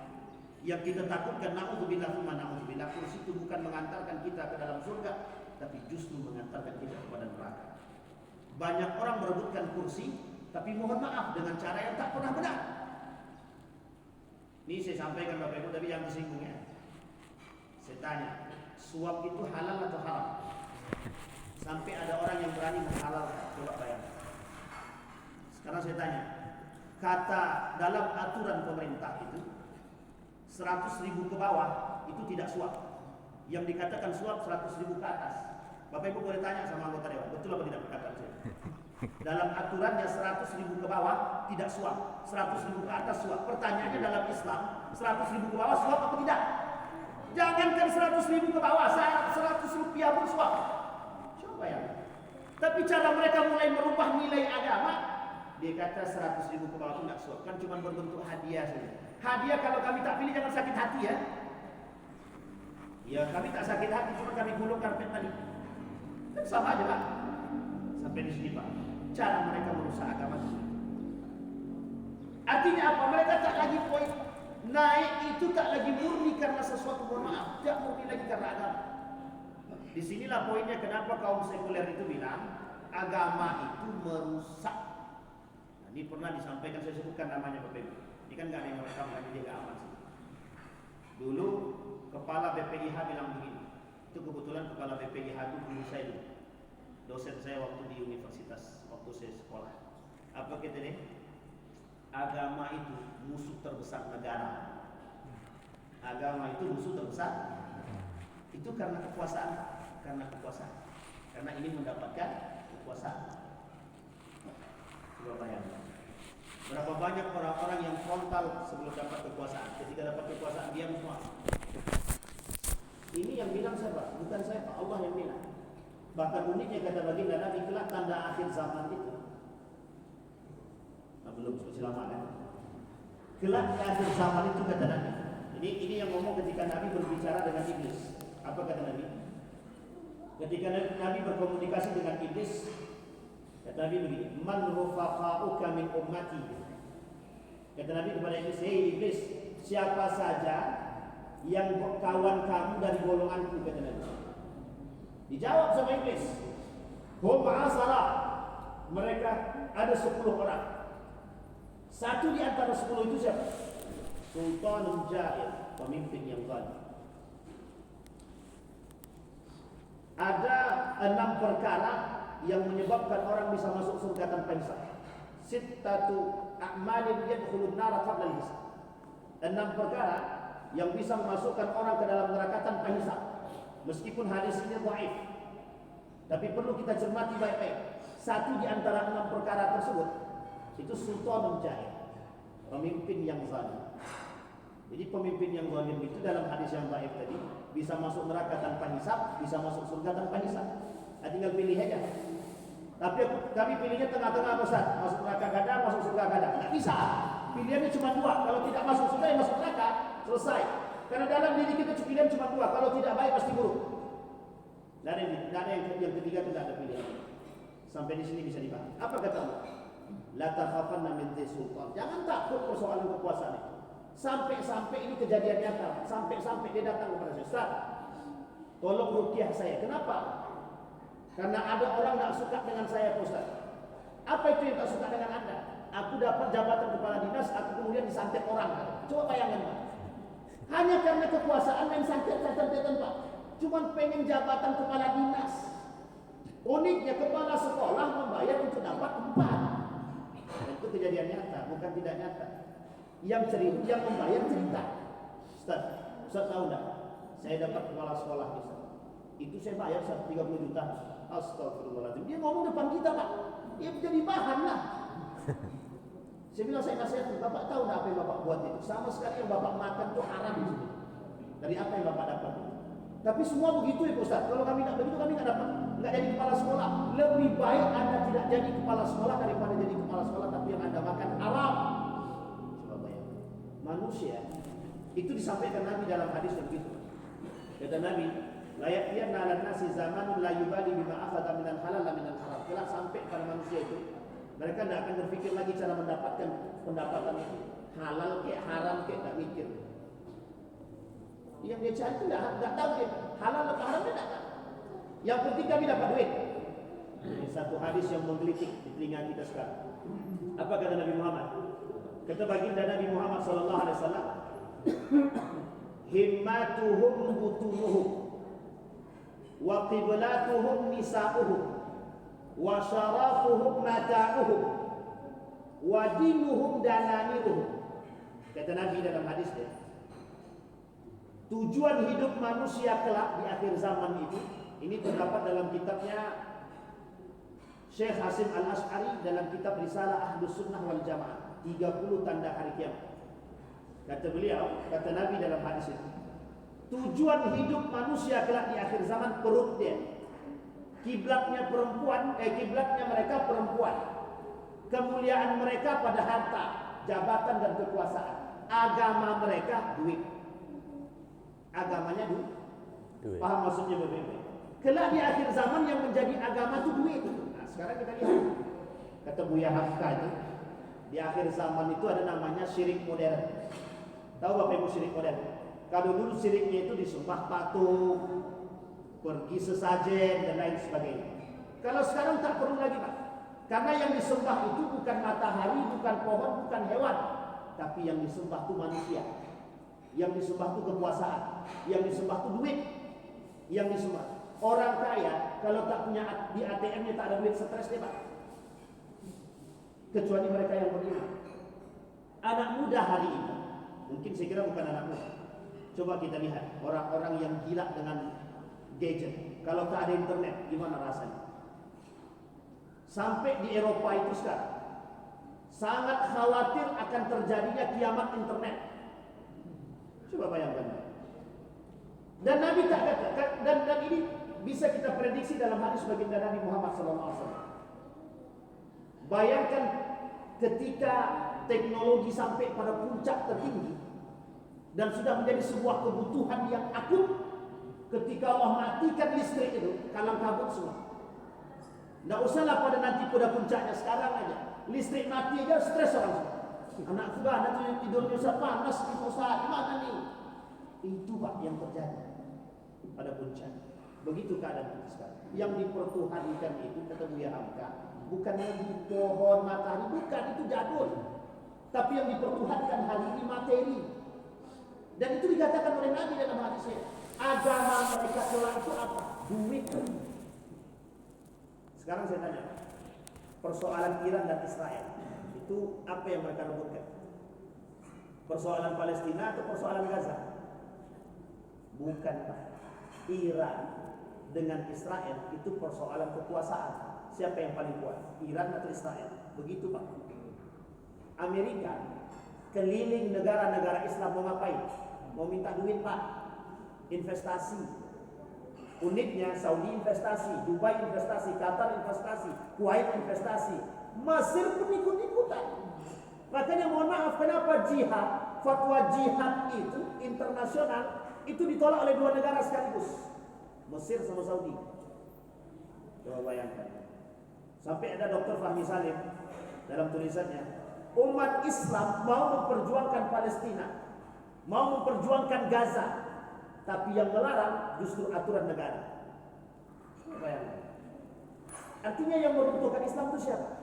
Yang kita takutkan, na'udzubillah, kursi itu bukan mengantarkan kita ke dalam surga, tapi justru mengantarkan kita kepada neraka. Banyak orang merebutkan kursi, tapi mohon maaf dengan cara yang tak pernah benar. Ini saya sampaikan Bapak Ibu, tapi jangan tersinggung ya. Saya tanya, suap itu halal atau haram? Sampai ada orang yang berani menghalalkan. Coba bayangkan. Sekarang saya tanya, kata dalam aturan pemerintah itu 100.000 ke bawah itu tidak suap. Yang dikatakan suap 100.000 ke atas. Bapak Ibu boleh tanya sama anggota dewan, betul apa tidak perkataan saya? Dalam aturannya 100.000 ke bawah tidak suap, 100.000 ke atas suap. Pertanyaannya dalam Islam, 100.000 ke bawah suap apa tidak? Jangankan 100.000 ke bawah, 100 rupiah pun suap. Coba ya. Tapi cara mereka mulai merubah nilai agama, dia kata 100.000 ke bawah itu tidak suap, kan cuma berbentuk hadiah saja. Hadiah kalau kami tak pilih jangan sakit hati ya. Ya kami tak sakit hati, cuma kami gulung karpet tadi. Kan sama aja Pak. Sampai di sini Pak. Cara mereka merusak agama itu. Artinya apa? Mereka tak lagi poin naik itu tak lagi murni karena sesuatu, mohon maaf, tidak murni lagi karena agama. Disinilah poinnya kenapa kaum sekuler itu bilang agama itu merusak. Nah, ini pernah disampaikan, saya sebutkan namanya Bapak Ibu. Ini kan nggak ada yang merekam lagi, dia nggak aman sih. Dulu kepala BPIH bilang begini. Itu kebetulan kepala BPIH itu guru saya dulu, dosen saya waktu di universitas, waktu saya sekolah. Apa kata dia? Agama itu musuh terbesar negara. Agama itu musuh terbesar. Itu karena kekuasaan, karena ini mendapatkan kekuasaan. Coba bayangkan. Berapa banyak orang-orang yang frontal sebelum dapat kekuasaan, ketika dapat kekuasaan diam semua. Ini yang bilang siapa? Bukan saya, Pak. Allah yang bilang. Bahkan uniknya kata baginda Nabi, kelak tanda akhir zaman itu. Nah, belum masih lama kan? Kelak akhir zaman itu kata Nabi. Ini yang ngomong ketika Nabi berbicara dengan iblis. Apa kata Nabi? Ketika Nabi berkomunikasi dengan iblis, kata Nabi begini, "Man rufaqa'uka min ummati." Kata Nabi kepada iblis, "Hei iblis, siapa saja yang kawan kamu dari golonganku?" kata Nabi. Dijawab sama iblis, Hum ma'asalah, mereka ada 10 orang. Satu di antara 10 itu siapa? Sultanun Jair, pemimpin yang zalim. Ada 6 perkara yang menyebabkan orang bisa masuk surga tanpa hisab. Sittatu a'malin yadkhulun nara qabla al-hisab. 6 perkara yang bisa memasukkan orang ke dalam neraka tanpa hisab. Meskipun hadis ini dhaif, tapi perlu kita cermati baik-baik. Satu di antara 6 perkara tersebut itu sultanun jair, pemimpin yang zalim. Jadi pemimpin yang zalim itu dalam hadis yang dhaif tadi bisa masuk neraka tanpa hisab, bisa masuk surga tanpa hisab. Tinggal pilih aja. Tapi kami pilihnya tengah-tengah, Ustaz. Masuk neraka kadang, masuk surga kadang. Tidak bisa. Pilihannya cuma 2. Kalau tidak masuk surga, ya masuk neraka. Selesai. Karena dalam diri kita pilihan cuma 2. Kalau tidak baik pasti buruk. Tidak ada yang ketiga, tidak ada pilihan. Sampai di sini bisa dipahami. Apa kata Allah? La takhafanna min dhi sultan. Jangan takut persoalan kekuasaan itu. Sampai-sampai ini kejadian nyata. Sampai-sampai dia datang kepada saya. Ustaz, tolong ruqyah saya. Kenapa? Karena ada orang tak suka dengan saya, Ustaz. Apa itu yang tak suka dengan Anda? Aku dapat jabatan kepala dinas, aku kemudian disantet orang. Coba bayangkan, Pak. Hanya karena kekuasaan main santet-santetan, Pak. Cuma pengen jabatan kepala dinas. Uniknya kepala sekolah membayar untuk dapat 4. Itu kejadian nyata, bukan tidak nyata. Yang membayar cerita. Ustaz tahu tak? Saya dapat kepala sekolah, Ustaz. Itu saya bayar 30 juta. Astagfirullahaladzim. Dia ngomong depan kita, Pak. Dia jadi bahan lah. Saya bilang, saya nasihat, Bapak tahu tak apa yang Bapak buat itu? Sama sekali yang Bapak makan itu haram di sini. Dari apa yang Bapak dapat? Tapi semua begitu ya, Ustaz. Kalau kami tak begitu, kami tak dapat. Nggak jadi kepala sekolah. Lebih baik Anda tidak jadi kepala sekolah daripada jadi kepala sekolah tapi yang Anda makan haram. Coba bayangkan. Manusia itu disampaikan Nabi dalam hadis begitu. Kata Nabi, la ya'tiyanna 'alan nasi zamanun la yubali bima akhadha minal halal la minal haram. Kelak sampai pada manusia itu, mereka tidak akan berpikir lagi cara mendapatkan pendapatan itu. Halal ke haram ke, tak mikir. Yang dia cari itu tidak tahu dia halal atau haram, dia tak tahu. Yang penting kami dapat duit. Ini satu hadis yang menggelitik di telinga kita sekarang. Apa kata Nabi Muhammad? Kata baginda Nabi Muhammad sallallahu alaihi wasallam, himmatuhum butunuhum wa qiblatuhum nisa'uhum wa syarafuhum mata'uhum wa dinuhum dananiruhum. Kata Nabi dalam hadis dia, tujuan hidup manusia kelak di akhir zaman ini terdapat dalam kitabnya Syekh Hasim Al-Ash'ari dalam kitab Risalah Ahlus Sunnah wal Jamaah, 30 tanda hari kiamat. Kata beliau, kata Nabi dalam hadis itu, tujuan hidup manusia kelak di akhir zaman perut dia. Kiblatnya mereka perempuan. Kemuliaan mereka pada harta, jabatan dan kekuasaan. Agama mereka duit. Agamanya duit. Paham maksudnya berbeda. Kelak di akhir zaman yang menjadi agama itu duit. Nah, sekarang kita lihat. Kata Buya Hafka itu, di akhir zaman itu ada namanya syirik modern. Tahu Bapak Ibu syirik modern? Kalau dulu syiriknya itu disembah patung, pergi sesajen dan lain sebagainya. Kalau sekarang tak perlu lagi, Pak. Karena yang disembah itu bukan matahari, bukan pohon, bukan hewan, tapi yang disembah itu manusia. Yang disembah itu kekuasaan, yang disembah itu duit, yang disembah. Orang kaya kalau tak punya di ATM-nya tak ada duit, stres dia, Pak. Kecuali mereka yang beriman. Anak muda hari ini, mungkin saya kira bukan anak muda. Coba kita lihat orang-orang yang gila dengan gadget. Kalau tak ada internet, gimana rasanya? Sampai di Eropa itu sekarang sangat khawatir akan terjadinya kiamat internet. Coba bayangkan. Dan Nabi tak kata, dan ini bisa kita prediksi dalam hadis baginda Nabi Muhammad SAW. Bayangkan ketika teknologi sampai pada puncak tertinggi dan sudah menjadi sebuah kebutuhan yang akut, ketika Allah matikan listrik itu, kalang kabut semua. Tidak usahlah pada nanti pada puncaknya, sekarang aja listrik mati aja stres orang semua. Anak juga anak tidurnya usah panas di usaha gimana nih? Itu Pak yang terjadi pada puncak. Begitu keadaan kita sekarang. Yang dipertuhankan itu kata Buya Hamka, bukan lagi pohon matahari, bukan, itu jadul. Tapi yang dipertuhankan hari ini materi. Dan itu dikatakan oleh Nabi dalam hadisnya. Agama mereka kelak itu apa? Duit. Sekarang saya tanya, persoalan Iran dan Israel itu apa yang mereka rebutkan? Persoalan Palestina atau persoalan Gaza? Bukan, Pak. Iran dengan Israel itu persoalan kekuasaan. Siapa yang paling kuat? Iran atau Israel? Begitu, Pak. Amerika keliling negara-negara Islam mau ngapain? Mau minta duit, Pak. Investasi. Uniknya Saudi investasi, Dubai investasi, Qatar investasi, Kuwait investasi, Mesir pun ikut-ikutan. Makanya mohon maaf, kenapa jihad, fatwa jihad itu internasional itu ditolak oleh dua negara sekaligus, Mesir sama Saudi. Coba bayangkan. Sampai ada Dr. Fahmi Salim dalam tulisannya, umat Islam mau memperjuangkan Palestina, mau memperjuangkan Gaza, tapi yang melarang justru aturan negara. Bayangkan. Artinya yang meruntuhkan Islam itu siapa?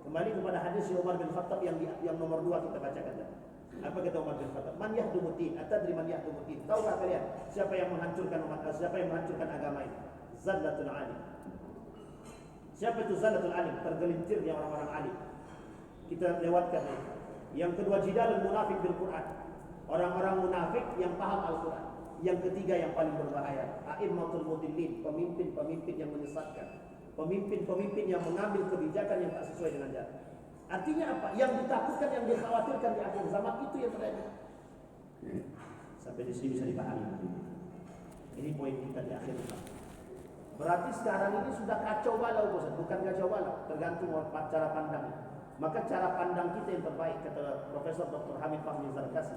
Kembali kepada hadis Umar bin Khattab yang nomor 2 kita bacakan tadi. Apa kata Umar bin Khattab? Man yahdumuddin, atadri man yahdumuddin. Tahukah kalian siapa yang menghancurkan umat, siapa yang menghancurkan agama ini? Zallatul alim. Siapa itu zallatul alim? Tergelincirnya orang-orang alim. Kita lewatkan ini. Yang kedua, jidalul munafik bil Quran. Orang-orang munafik yang paham Al-Quran. Yang ketiga yang paling berbahaya, a'immatul mudillin, pemimpin-pemimpin yang menyesatkan, pemimpin-pemimpin yang mengambil kebijakan yang tak sesuai dengan jalan. Artinya apa? Yang ditakutkan, yang dikhawatirkan di akhir zaman itu yang terjadi. Sampai di sini bisa dipahami. Ini poin kita di akhir zaman. Berarti sekarang ini sudah kacau balau, bukan kacau balau, tergantung cara pandang. Maka cara pandang kita yang terbaik, kata Profesor Dr. Hamid Fahmi Zarkasi,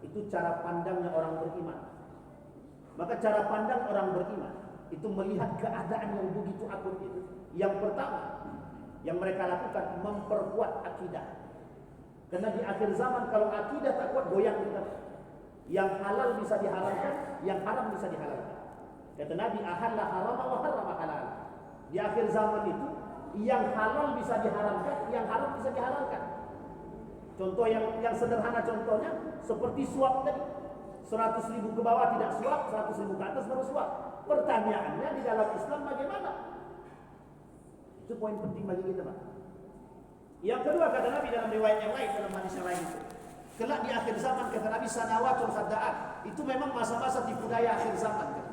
itu cara pandangnya orang beriman. Maka cara pandang orang beriman itu melihat keadaan yang begitu akut itu. Yang pertama yang mereka lakukan, memperkuat akidah. Karena di akhir zaman kalau akidah tak kuat, goyang kita. Yang halal bisa dihalalkan, yang haram bisa dihalalkan. Kata Nabi, ahalla harama wa harrama halal. Di akhir zaman itu, yang halal bisa diharamkan, yang haram bisa dihalalkan. Contoh yang sederhana contohnya seperti suap tadi. 100.000 ke bawah tidak suap, 100.000 ke atas baru suap. Pertanyaannya di dalam Islam bagaimana? Itu poin penting bagi kita, Pak. Yang kedua kata Nabi dalam riwayat yang lain, dalam hadis yang lain itu, kelak di akhir zaman kata Nabi sanawatul khadda'at. Itu memang masa-masa tipu daya akhir zaman. Kata.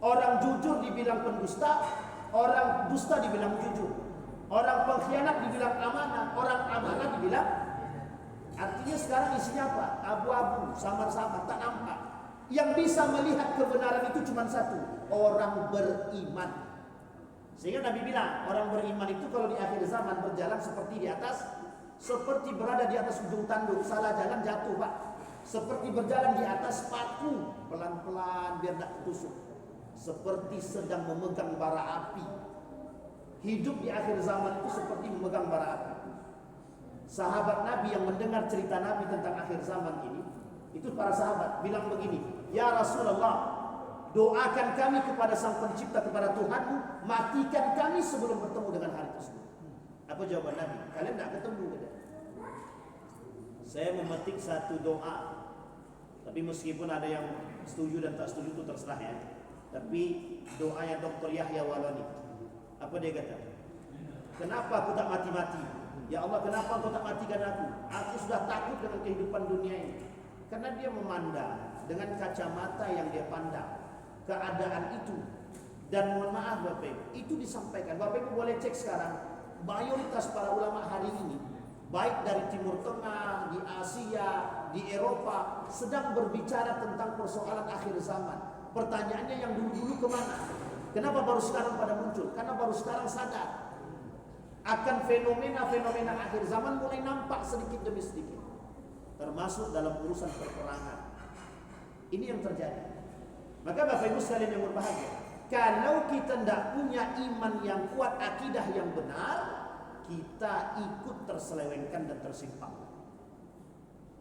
Orang jujur dibilang pendusta, orang dusta dibilang jujur. Orang pengkhianat dibilang amanah, orang amanah dibilang. Artinya sekarang isinya apa? Abu-abu, samar-samar, tak nampak. Yang bisa melihat kebenaran itu cuma satu, orang beriman. Sehingga Nabi bilang, orang beriman itu kalau di akhir zaman berjalan seperti di atas, seperti berada di atas ujung tanduk, salah jalan jatuh, Pak. Seperti berjalan di atas paku, pelan-pelan biar tak tusuk. Seperti sedang memegang bara api. Hidup di akhir zaman itu seperti memegang bara api. Sahabat Nabi yang mendengar cerita Nabi tentang akhir zaman ini, itu para sahabat bilang begini, ya Rasulullah, doakan kami kepada Sang Pencipta, kepada Tuhanmu, matikan kami sebelum bertemu dengan hari tersebut. Apa jawaban Nabi? Kalian tidak ketemu, kata. Saya memetik satu doa, tapi meskipun ada yang setuju dan tak setuju itu terserah ya. Tapi doanya Dr. Yahya Walani, apa dia kata? Kenapa aku tak mati-mati? Ya Allah, kenapa engkau tak matikan aku? Aku sudah takut dengan kehidupan dunia ini. Karena dia memandang dengan kacamata yang dia pandang keadaan itu. Dan mohon maaf Bapak Ibu, itu disampaikan. Bapak Ibu boleh cek sekarang, mayoritas para ulama hari ini, baik dari Timur Tengah, di Asia, di Eropa, sedang berbicara tentang persoalan akhir zaman. Pertanyaannya yang dulu-dulu kemana? Kenapa baru sekarang pada muncul? Karena baru sekarang sadar akan fenomena-fenomena akhir zaman mulai nampak sedikit demi sedikit, termasuk dalam urusan perperangan. Ini yang terjadi. Maka Bapak Ibu sekalian yang berbahagia, kalau kita tidak punya iman yang kuat, akidah yang benar, kita ikut terselewengkan dan tersimpang.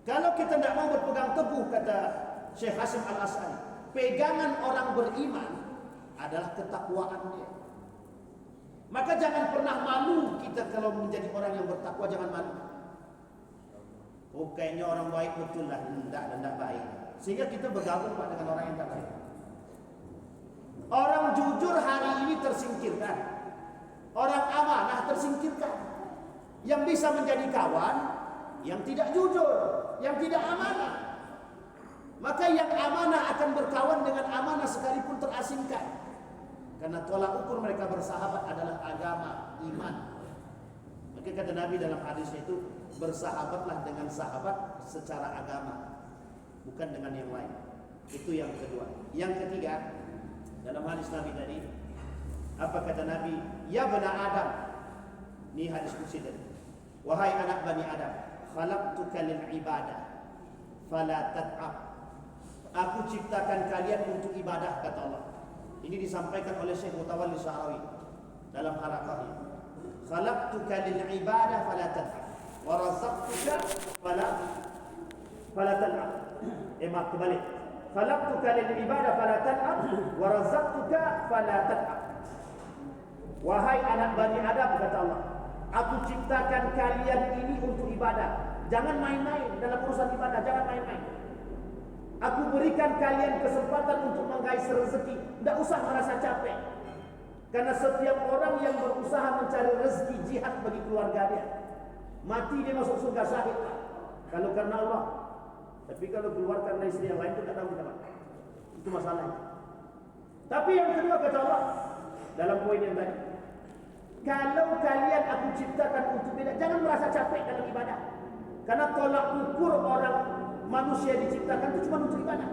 Kalau kita tidak mau berpegang teguh, kata Syekh Hasim Al-As'ari, pegangan orang beriman adalah ketakwaan dia. Maka jangan pernah malu kita kalau menjadi orang yang bertakwa, jangan malu. Oh, kayaknya orang baik betul lah, tidak baik. Sehingga kita bergabung Pak dengan orang yang tak baik. Orang jujur hari ini tersingkirkan. Orang amanah tersingkirkan. Yang bisa menjadi kawan yang tidak jujur, yang tidak amanah. Maka yang amanah akan berkawan dengan amanah sekalipun terasingkan. Karena tolak ukur mereka bersahabat adalah agama, iman. Maka kata Nabi dalam hadisnya itu, bersahabatlah dengan sahabat secara agama, bukan dengan yang lain. Itu yang kedua. Yang ketiga, dalam hadis Nabi tadi, apa kata Nabi? Ya bani Adam. Ini hadis qudsi tadi. Wahai anak Bani Adam, khalaqtuka lil ibadah fala tat'ab. Aku ciptakan kalian untuk ibadah, kata Allah. Ini disampaikan oleh Syekh Mutawalli Sya'rawi dalam harakahnya. Khalaqtuka lil ibadah fala tat'ab wa razaqtuka fala tat'ab. Maaf, kembali. Khalaqtuka lil ibadah fala tat'ab wa razaqtuka fala tat'ab. Wahai anak Bani Adam, kata Allah, aku ciptakan kalian ini untuk ibadah. Jangan main-main dalam urusan ibadah, jangan main-main. Aku berikan kalian kesempatan untuk menggais rezeki. Tidak usah merasa capek. Karena setiap orang yang berusaha mencari rezeki jihad bagi keluarga dia, mati dia masuk surga syahid. Kalau karena Allah. Tapi kalau keluar karena istri yang lain itu tak tahu kita. Itu masalahnya. Tapi yang kedua kata Allah dalam poin yang tadi, kalau kalian aku ciptakan untuk beda, jangan merasa capek dalam ibadah. Karena tolak ukur orang manusia diciptakan itu cuma untuk ibadah.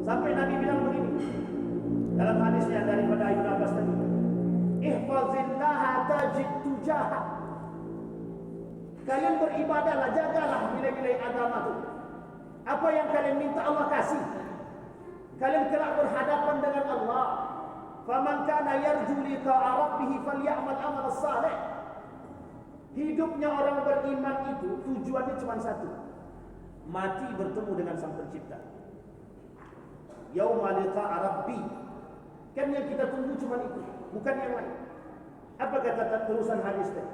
Sampai Nabi bilang begini dalam hadisnya daripada Ibnu Abbas tadi, ihfazillaha tajid tujaha. Kalian beribadahlah, jagalah nilai-nilai agama itu. Apa yang kalian minta Allah kasih. Kalian kelak berhadapan dengan Allah. Faman kana yarju liqa'a rabbih falyamal amal salih. Hidupnya orang beriman itu tujuannya cuma satu, mati bertemu dengan Sang Pencipta. Yauma liqa'a rabbi. Kan yang kita tunggu cuma itu, bukan yang lain. Apa kata tulisan hadis tadi?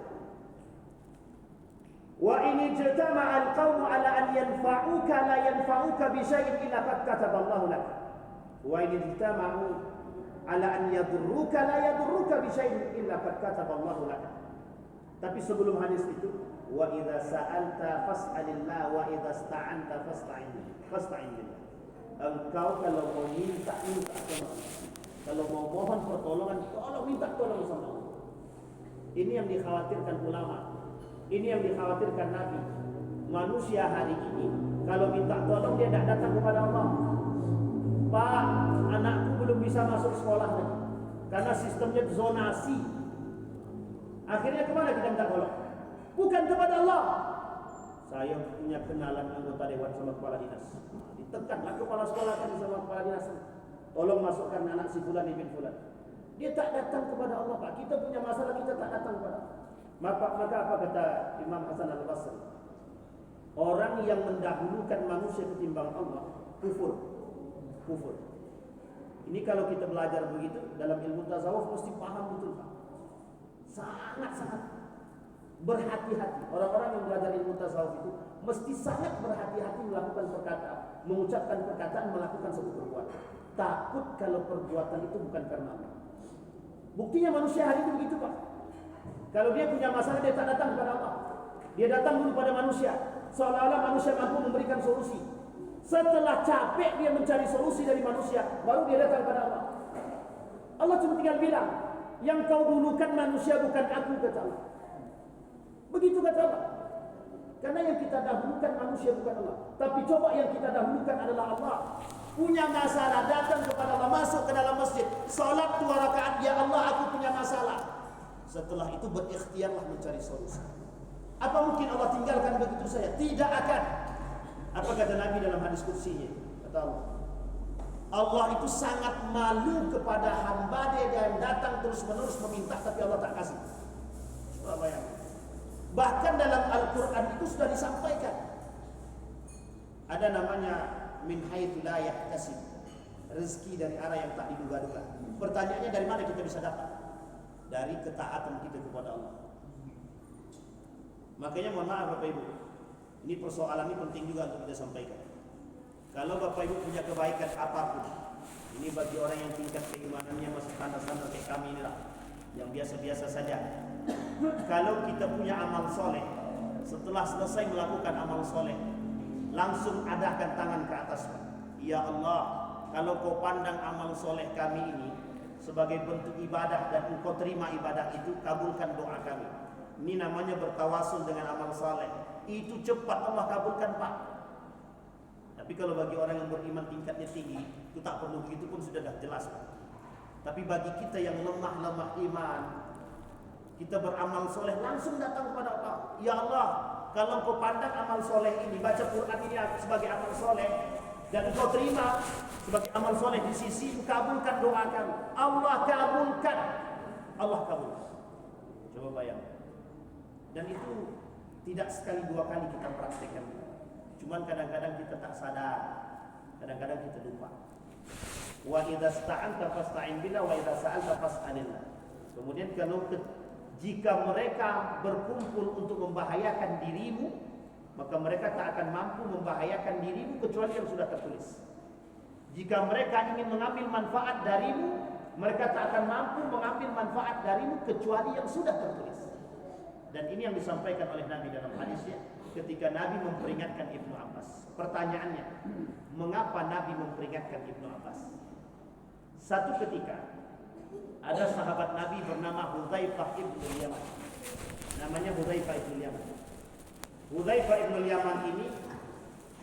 Wa in ijtama'a al-qawmu 'ala an yanfa'uka la yanfa'uka bi syai'in illa qad kataballahu lak. Wa in ijtama'u 'ala an yadurruka la yadurruka bi syai'in illa qad kataballahu lak. Tapi sebelum hadis itu, wa idza sa'alta fas'alillah wa idza sta'anta fasta'in billah. Engkau kalau mau minta sama Allah. Kalau mau mohon pertolongan, minta tolong sama Allah. Ini yang dikhawatirkan ulama. Ini yang dikhawatirkan Nabi. Manusia hari ini kalau minta tolong dia tidak datang kepada Allah. Pak, anakku belum bisa masuk sekolah lagi karena sistemnya zonasi. Akhirnya kemana kita minta tolong? Bukan kepada Allah. Saya punya kenalan anggota dewan sama kepala dinas. Ditekanlah kepala sekolah kan sama kepala dinas. Tolong masukkan anak si fulan ibn fulan. Dia tak datang kepada Allah, Pak. Kita punya masalah, kita tak datang kepada Allah. Maka apa kata Imam Hasan Al-Basri? Orang yang mendahulukan manusia ketimbang Allah kufur. Ini kalau kita belajar begitu dalam ilmu tasawuf mesti paham betul, Pak. Sangat-sangat berhati-hati. Orang-orang yang belajar ilmu tasawuf itu mesti sangat berhati-hati melakukan perkataan, mengucapkan perkataan, melakukan suatu perbuatan. Takut kalau perbuatan itu bukan karena Allah. Buktinya manusia hari ini begitu, Pak. Kalau dia punya masalah, dia tak datang kepada Allah. Dia datang dulu pada manusia, seolah-olah manusia mampu memberikan solusi. Setelah capek dia mencari solusi dari manusia, baru dia datang kepada Allah. Allah cuma tinggal bilang, yang kau dulukan manusia bukan aku, kata Allah. Begitu kata Allah. Karena yang kita dahulukan manusia bukan Allah. Tapi coba yang kita dahulukan adalah Allah. Punya masalah, datang kepada Allah, masuk ke dalam masjid, salat 2 rakaat, ya Allah aku punya masalah. Setelah itu berikhtiarlah mencari solusi. Apa mungkin Allah tinggalkan begitu saja? Tidak akan. Apa kata Nabi dalam hadis qudsinya? Kata Allah, Allah itu sangat malu kepada hamba dia yang datang terus-menerus meminta tapi Allah tak kasih. Coba bayangkan. Bahkan dalam Al-Quran itu sudah disampaikan. Ada namanya min haitsu la yahtasib. rezeki dari arah yang tak diduga-duga. Pertanyaannya, dari mana kita bisa dapat? Dari ketaatan kita kepada Allah. Makanya mohon maaf Bapak Ibu, ini persoalan ini penting juga untuk kita sampaikan. Kalau Bapak Ibu punya kebaikan apapun, ini bagi orang yang tingkat keimanannya masih standar-standar kayak kami inilah, yang biasa-biasa saja. Kalau kita punya amal soleh, setelah selesai melakukan amal soleh, langsung adahkan tangan ke atas. Ya Allah, kalau kau pandang amal soleh kami ini sebagai bentuk ibadah dan engkau terima ibadah itu, kabulkan doa kami. Ini namanya bertawasul dengan amal soleh. Itu cepat Allah kabulkan Pak. Tapi kalau bagi orang yang beriman tingkatnya tinggi, itu tak perlu begitu pun sudah dah jelas Pak. Tapi bagi kita yang lemah iman, kita beramal soleh langsung datang kepada Allah. Ya Allah, kalau kau pandang amal soleh ini, baca Quran ini sebagai amal soleh, dan kau terima sebagai amal soleh di sisi, kabulkan doa kami. Allah kabulkan. Allah kabulkan. Coba bayangkan. Dan itu tidak sekali dua kali kita praktekkan. Cuman kadang-kadang kita tak sadar, kadang-kadang kita lupa. Wa idza sta'anta fasta'in billah wa idza sa'alta fas'alillah. Kemudian jika mereka berkumpul untuk membahayakan dirimu, maka mereka tak akan mampu membahayakan dirimu kecuali yang sudah tertulis. Jika mereka ingin mengambil manfaat darimu, mereka tak akan mampu mengambil manfaat darimu kecuali yang sudah tertulis. Dan ini yang disampaikan oleh Nabi dalam hadisnya ketika Nabi memperingatkan Ibnu Abbas. Pertanyaannya, mengapa Nabi memperingatkan Ibnu Abbas? Satu ketika ada sahabat Nabi bernama Hudzaifah ibn Yaman. Namanya Hudzaifah ibn Yaman. Hudzaifah ibn Yaman ini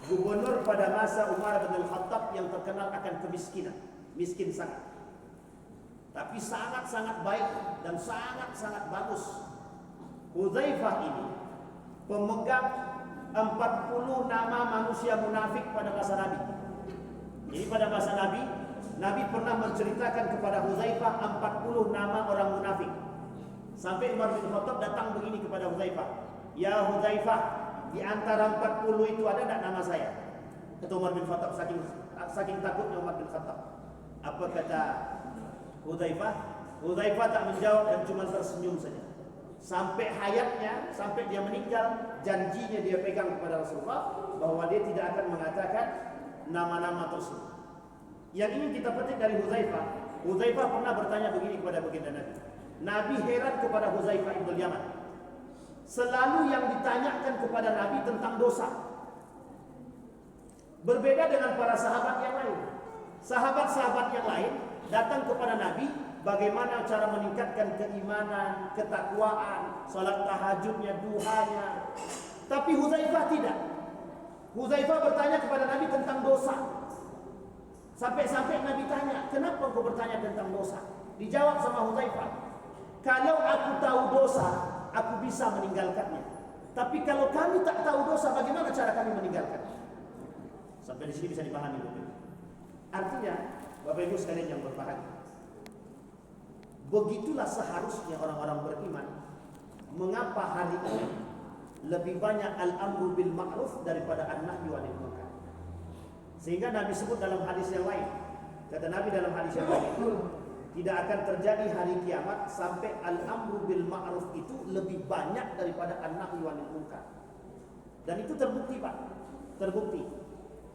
gubernur pada masa Umar bin Khattab yang terkenal akan kemiskinan, miskin sangat. Tapi sangat-sangat baik dan sangat-sangat bagus. Hudzaifah ini pemegang 40 nama manusia munafik pada masa Nabi. Jadi pada masa Nabi, Nabi pernah menceritakan kepada Hudzaifah 40 nama orang munafik. Sampai Umar bin Khattab datang begini kepada Hudzaifah, "Ya Hudzaifah, di antara 40 itu ada tak nama saya?" Kata Umar bin Khattab, saking takutnya Umar bin Khattab. Apa kata Hudzaifah? Hudzaifah tak menjawab dan cuma tersenyum saja. Sampai hayatnya, sampai dia meninggal, janjinya dia pegang kepada Rasulullah bahwa dia tidak akan mengatakan nama-nama tersebut. Yang ingin kita petik dari Hudzaifah, Hudzaifah pernah bertanya begini kepada baginda Nabi. Nabi heran kepada Hudzaifah ibn Yaman. Selalu yang ditanyakan kepada Nabi tentang dosa. Berbeda dengan para sahabat yang lain. Sahabat-sahabat yang lain datang kepada Nabi, bagaimana cara meningkatkan keimanan, ketakwaan, salat tahajudnya, duhanya. Tapi Hudzaifah tidak. Hudzaifah bertanya kepada Nabi tentang dosa. Sampai-sampai Nabi tanya, "Kenapa kau bertanya tentang dosa?" Dijawab sama Hudzaifah, "Kalau aku tahu dosa, aku bisa meninggalkannya. Tapi kalau kami tak tahu dosa, bagaimana cara kami meninggalkannya?" Sampai di sini bisa dipahami, Bapak Ibu. Artinya, Bapak Ibu sekalian yang berbahagia, begitulah seharusnya orang-orang beriman. Mengapa hari ini lebih banyak al-amru bil ma'ruf daripada an-nahyu 'anil munkar? Sehingga Nabi sebut dalam hadis yang lain. Kata Nabi dalam hadis yang lain itu, tidak akan terjadi hari kiamat sampai al-amru bil ma'ruf itu lebih banyak daripada an-nahyu 'anil munkar. Dan itu terbukti, Pak. Terbukti.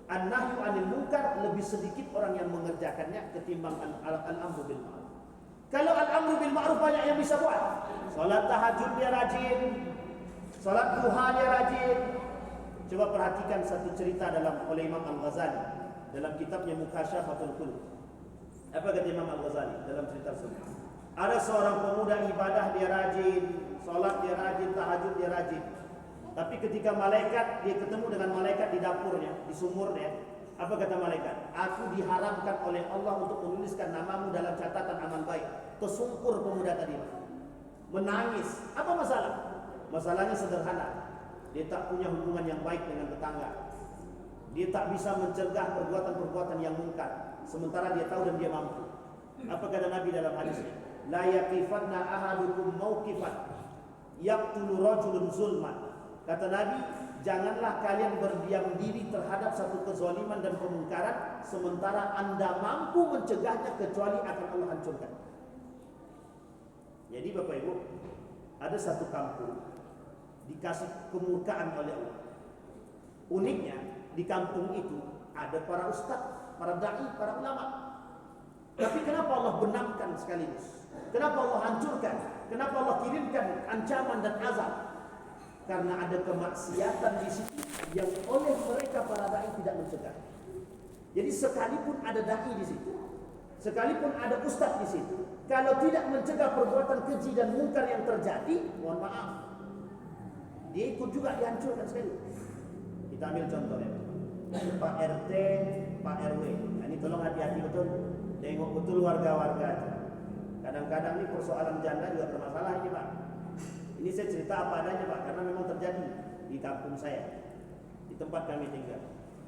An-nahyu 'anil munkar lebih sedikit orang yang mengerjakannya ketimbang al-amru bil ma'ruf. Kalau al-amru bil ma'ruf banyak yang bisa buat. Salat tahajud dia rajin, salat duha dia rajin. Coba perhatikan satu cerita oleh Imam Al-Ghazali dalam kitabnya Mukasyafatul Qulub. Apa kata Imam Al-Ghazali dalam cerita tersebut? Ada seorang pemuda ibadah dia rajin, salat dia rajin, tahajud dia rajin. Tapi ketika dia ketemu dengan malaikat di dapurnya, di sumurnya, apa kata malaikat? "Aku diharamkan oleh Allah untuk menuliskan namamu dalam catatan amal baik." Tersungkur pemuda tadi, menangis. Apa masalah? Masalahnya sederhana. Dia tak punya hubungan yang baik dengan tetangga. Dia tak bisa mencegah perbuatan-perbuatan yang mungkar, sementara dia tahu dan dia mampu. Apa kata Nabi dalam hadisnya? "La yaqifanna ahadukum mauqifan yaqtulu rajulun zulman." Kata Nabi, janganlah kalian berdiam diri terhadap satu kezaliman dan kemungkaran sementara Anda mampu mencegahnya kecuali akan Allah hancurkan. Jadi Bapak Ibu, ada satu kampung dikasih kemurkaan oleh Allah. Uniknya di kampung itu ada para ustaz, para dai, para ulama. Tapi kenapa Allah benamkan sekaligus? Kenapa Allah hancurkan? Kenapa Allah kirimkan ancaman dan azab? Karena ada kemaksiatan di situ yang oleh mereka para dai tidak mencegah. Jadi sekalipun ada dai di situ, sekalipun ada ustaz di situ, kalau tidak mencegah perbuatan keji dan mungkar yang terjadi, mohon maaf, dia ikut juga dihancurkan sekali. Kita ambil contoh ya, Pak RT, Pak RW. Nah, ini tolong hati-hati betul, tengok betul warga-warga aja. Kadang-kadang ini persoalan janda juga bermasalah ini Pak. Ini saya cerita apa adanya Pak, karena memang terjadi di kampung saya, di tempat kami tinggal.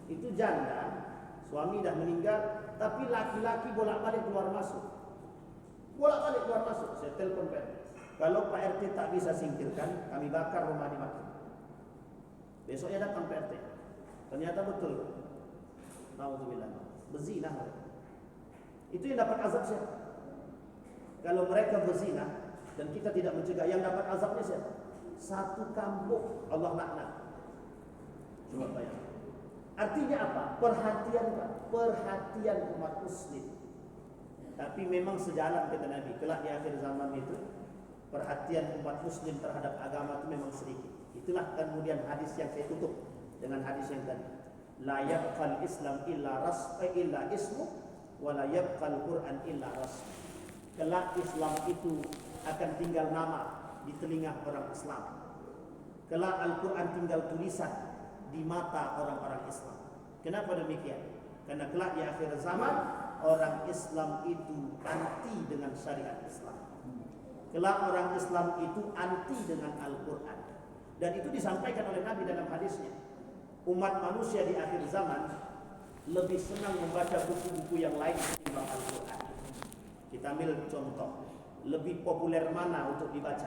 Itu janda, suami dah meninggal, tapi laki-laki bolak-balik keluar masuk. Bolak-balik keluar masuk. Saya telepon Pak RT. Kalau Pak RT tak bisa singkirkan, kami bakar rumah dimati. Besoknya datang Pak RT. Ternyata betul. Nauzubillah. Berzina mereka. Itu yang dapat azab siapa? Kalau mereka berzina dan kita tidak mencegah, yang dapat azabnya siapa? Satu kampung Allah laknat. Coba bayangkan. Artinya apa? Perhatian Pak, perhatian umat muslim. Tapi memang sejalan kata Nabi, kelak di akhir zaman itu perhatian umat muslim terhadap agama itu memang sedikit. Itulah kemudian hadis yang saya tutup dengan hadis yang tadi. La yabqal Islam illa ismu wa la yabqal Quran illa rasmu. Kelak Islam itu akan tinggal nama di telinga orang Islam. Kelak Al-Quran tinggal tulisan di mata orang-orang Islam. Kenapa demikian? Karena kelak di akhir zaman orang Islam itu anti dengan syariat Islam. Kelak orang Islam itu anti dengan Al-Quran. Dan itu disampaikan oleh Nabi dalam hadisnya. Umat manusia di akhir zaman lebih senang membaca buku-buku yang lain ketimbang Al-Quran. Kita ambil contoh, lebih populer mana untuk dibaca?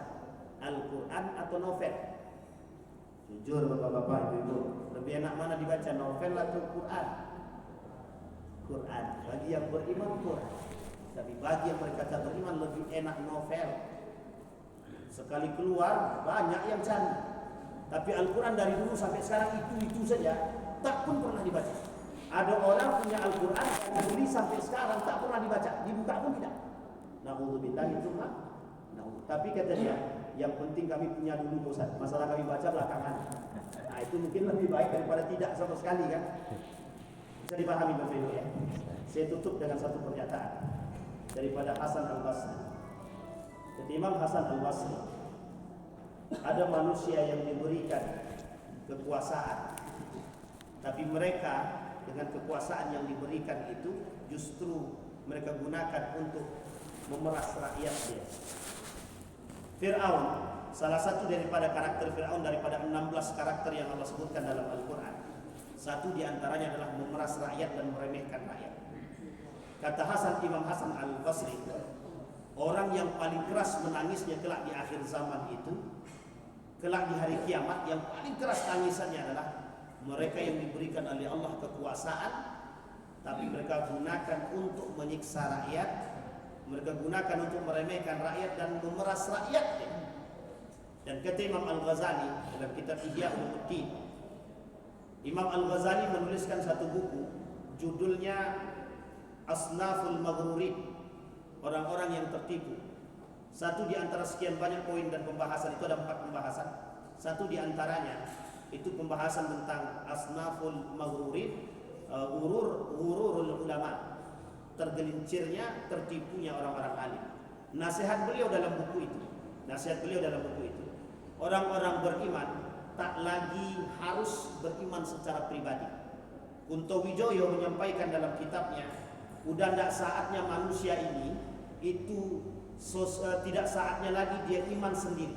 Al-Quran atau novel? Jujur bapak-bapak, ibu-ibu, lebih enak mana dibaca, novel atau Quran? Quran. Bagi yang beriman Quran. Tapi bagi yang mereka tak beriman lebih enak novel. Sekali keluar banyak yang cari. Tapi Al-Quran dari dulu sampai sekarang itu saja, tak pun pernah dibaca. Ada orang punya Al-Quran yang beli sampai sekarang tak pernah dibaca, dibuka pun tidak. Na'udzubillah itu mah. Tapi kata dia, yang penting kami punya dulu Ustaz. Masalah kami baca belakangan. Nah itu mungkin lebih baik daripada tidak sama sekali kan. Bisa dipahami Bapak Ibu ya. Saya tutup dengan satu pernyataan daripada Hasan Al-Basri. Jadi Imam Hasan Al-Basri, ada manusia yang diberikan kekuasaan, tapi mereka dengan kekuasaan yang diberikan itu justru mereka gunakan untuk memeras rakyatnya. Fir'aun, salah satu daripada karakter Fir'aun daripada 16 karakter yang Allah sebutkan dalam Al-Quran, satu diantaranya adalah memeras rakyat dan meremehkan rakyat. Kata Imam Hasan Al-Basri, orang yang paling keras menangisnya kelak di akhir zaman itu, kelak di hari kiamat, yang paling keras tangisannya adalah mereka yang diberikan oleh Allah kekuasaan, tapi mereka gunakan untuk menyiksa rakyat, mereka gunakan untuk meremehkan rakyat dan memeras rakyat. Dan kata Imam Al-Ghazali dalam kitab Ihya Ulumuddin, Imam Al-Ghazali menuliskan satu buku, judulnya Asnaful Maghrurin, orang-orang yang tertipu. Satu di antara sekian banyak poin dan pembahasan itu, ada 4 pembahasan. Satu di antaranya itu pembahasan tentang asnaful maghrurin, ghururul ulama, tergelincirnya, tertipunya orang-orang alim. Nasihat beliau dalam buku itu, orang-orang beriman tak lagi harus beriman secara pribadi. Kunto Wijoyo menyampaikan dalam kitabnya, udah tidak saatnya manusia ini itu tidak saatnya lagi dia iman sendiri.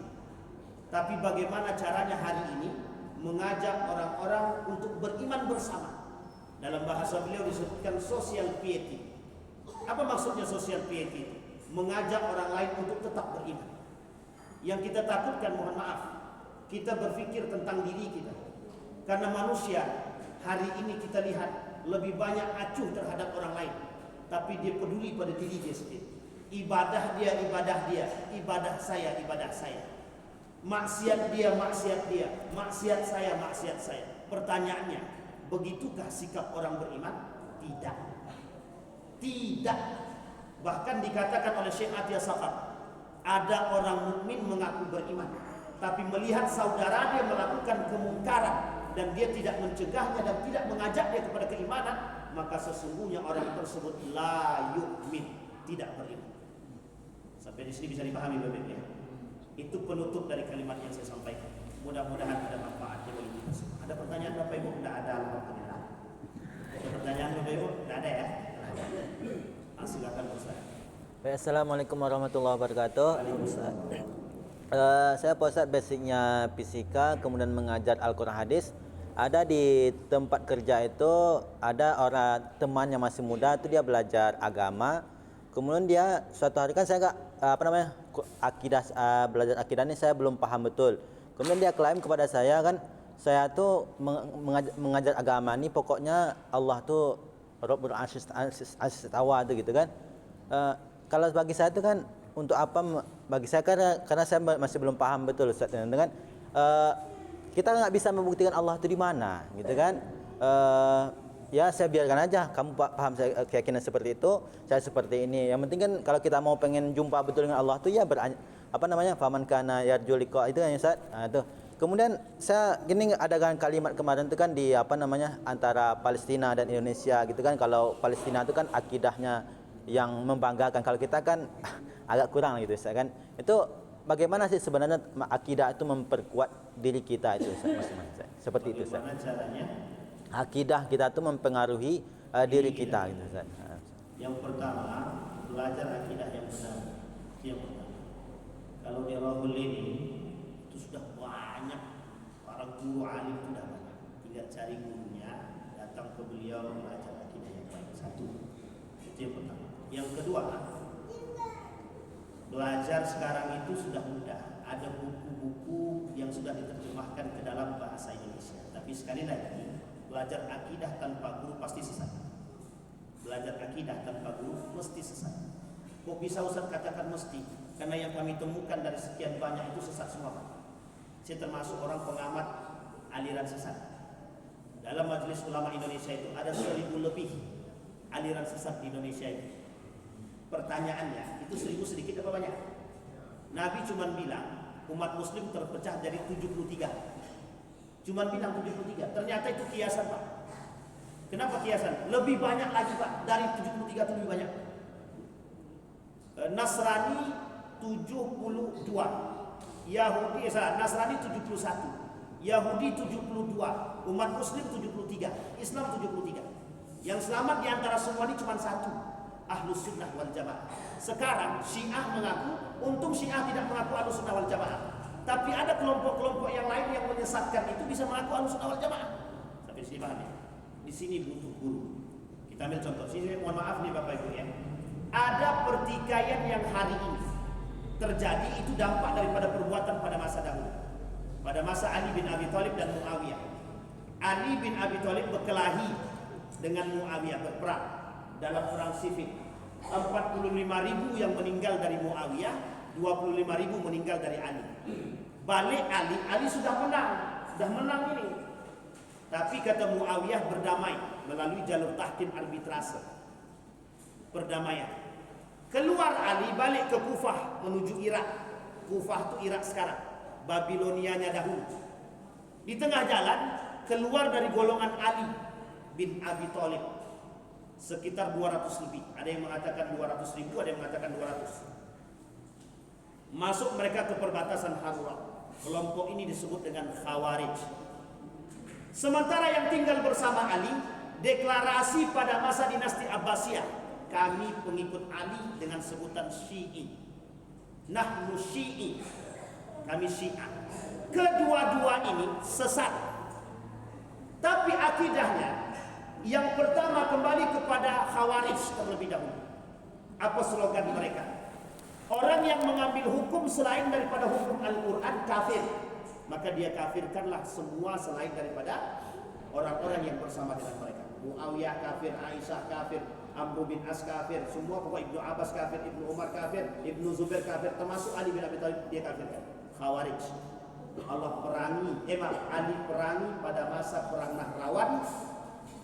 Tapi bagaimana caranya hari ini mengajak orang-orang untuk beriman bersama. Dalam bahasa beliau disebutkan social piety. Apa maksudnya social piety? Mengajak orang lain untuk tetap beriman. Yang kita takutkan, mohon maaf, kita berpikir tentang diri kita. Karena manusia hari ini kita lihat lebih banyak acuh terhadap orang lain, tapi dia peduli pada diri dia sendiri. Ibadah dia, ibadah dia, ibadah saya, ibadah saya. Maksiat dia, maksiat dia, maksiat saya, maksiat saya. Pertanyaannya, begitukah sikap orang beriman? Tidak. Tidak. Bahkan dikatakan oleh Syekh Atiyah Saqaf, ada orang mukmin mengaku beriman, tapi melihat saudara dia melakukan kemungkaran dan dia tidak mencegahnya dan tidak mengajak dia kepada keimanan, maka sesungguhnya orang tersebut la yu'min, tidak beriman. Sampai di sini bisa dipahami Bapak Ibu ya. Itu penutup dari kalimat yang saya sampaikan. Mudah-mudahan ada manfaatnya bagi kita semua. Ada pertanyaan Bapak Ibu? Tidak ada, alhamdulillah. Ada pertanyaan Bapak Ibu? Tidak ada ya? Silakan Ustaz. Baik, Assalamualaikum warahmatullahi wabarakatuh. Saya Pak Ustaz basicnya fisika, kemudian mengajar Al-Quran hadis. Ada di tempat kerja itu ada orang teman yang masih muda itu dia belajar agama. Kemudian dia suatu hari kan saya akidah belajar akidah ini saya belum paham betul. Kemudian dia klaim kepada saya kan, saya tuh mengajar agama ini pokoknya Allah tuh Rabbul Aziz-Tawa itu gitu kan. Kalau bagi saya itu kan untuk apa, bagi saya karena saya masih belum paham betul Ustaz dengan kita nggak bisa membuktikan Allah itu di mana gitu kan. Ya saya biarkan aja kamu paham saya keyakinan seperti itu, saya seperti ini. Yang penting kan kalau kita mau pengen jumpa betul dengan Allah itu ya faman kana yarju liqa itu kan Ustaz. Tuh. Kemudian saya gini ada kan kalimat kemarin itu kan di antara Palestina dan Indonesia gitu kan. Kalau Palestina itu kan akidahnya yang membanggakan, kalau kita kan agak kurang gitu Ustaz kan. Itu bagaimana sih sebenarnya akidah itu memperkuat diri kita itu Ustaz? Seperti itu Ustaz. Bagaimana caranya? Akidah kita itu mempengaruhi diri kita gitu Ustaz. Yang pertama, belajar akidah yang benar. Itu yang pertama. Kalau di Rahul ini itu sudah banyak para guru alim, sudah banyak. Tinggal cari gurunya, datang ke beliau belajar akidah yang baik. Satu. Itu yang pertama. Yang kedua, belajar sekarang itu sudah mudah. Ada buku-buku yang sudah diterjemahkan ke dalam bahasa Indonesia. Tapi sekali lagi, belajar akidah tanpa guru pasti sesat. Belajar akidah tanpa guru mesti sesat. Kok bisa Ustaz katakan mesti? Karena yang kami temukan dari sekian banyak itu sesat semua Pak. Saya termasuk orang pengamat aliran sesat. Dalam Majelis Ulama Indonesia itu ada 1000 lebih aliran sesat di Indonesia ini. Pertanyaannya, itu 1000 sedikit apa banyak? Nabi cuma bilang umat muslim terpecah jadi 73. Cuma bilang 73. Ternyata itu kiasan Pak. Kenapa kiasan? Lebih banyak lagi Pak. Dari 73 itu lebih banyak. Nasrani 72, Nasrani 71, Yahudi 72, umat Muslim 73, Islam 73. Yang selamat di antara semua ini cuma satu, Ahlus Sunnah wal Jamaah. Sekarang Syiah mengaku, untung Syiah tidak mengaku Ahlus Sunnah wal Jamaah. Tapi ada kelompok-kelompok yang lain yang menyesatkan itu bisa mengaku Ahlus Sunnah wal Jamaah. Sampai sini paham ya? Di sini butuh guru. Kita ambil contoh. Sini mohon maaf nih Bapak Ibu ya. Ada pertikaian yang hari ini terjadi itu dampak daripada perbuatan pada masa dahulu. Pada masa Ali bin Abi Thalib dan Muawiyah. Ali bin Abi Thalib berkelahi dengan Muawiyah, berperang dalam perang sifil. 45.000 yang meninggal dari Muawiyah, 25.000 meninggal dari Ali. Balik Ali sudah menang ini. Tapi kata Muawiyah berdamai melalui jalur tahkim arbitrase. Perdamaian. Keluar Ali balik ke Kufah menuju Irak. Kufah itu Irak sekarang, Babilonianya dahulu. Di tengah jalan keluar dari golongan Ali bin Abi Thalib sekitar 200 lebih. Ada yang mengatakan 200.000, ada yang mengatakan 200. Masuk mereka ke perbatasan Harura. Kelompok ini disebut dengan Khawarij. Sementara yang tinggal bersama Ali deklarasi pada masa dinasti Abbasiyah, kami pengikut Ali dengan sebutan Syi'i. Nahnu Syi'i, kami Syiah. Kedua-dua ini sesat. Tapi akidahnya yang pertama kembali kepada Khawarij terlebih dahulu. Apa slogan mereka? Orang yang mengambil hukum selain daripada hukum Al-Quran kafir. maka dia kafirkanlah semua selain daripada orang-orang yang bersama dengan mereka. Muawiyah kafir, Aisyah kafir, Amr bin As kafir, semua pokok Ibnu Abbas kafir, Ibnu Umar kafir, Ibnu Zubair kafir, termasuk Ali bin Abi Thalib dia kafirkan. Khawarij. Allah perangi, Ali perangi pada masa perang Nahrawan.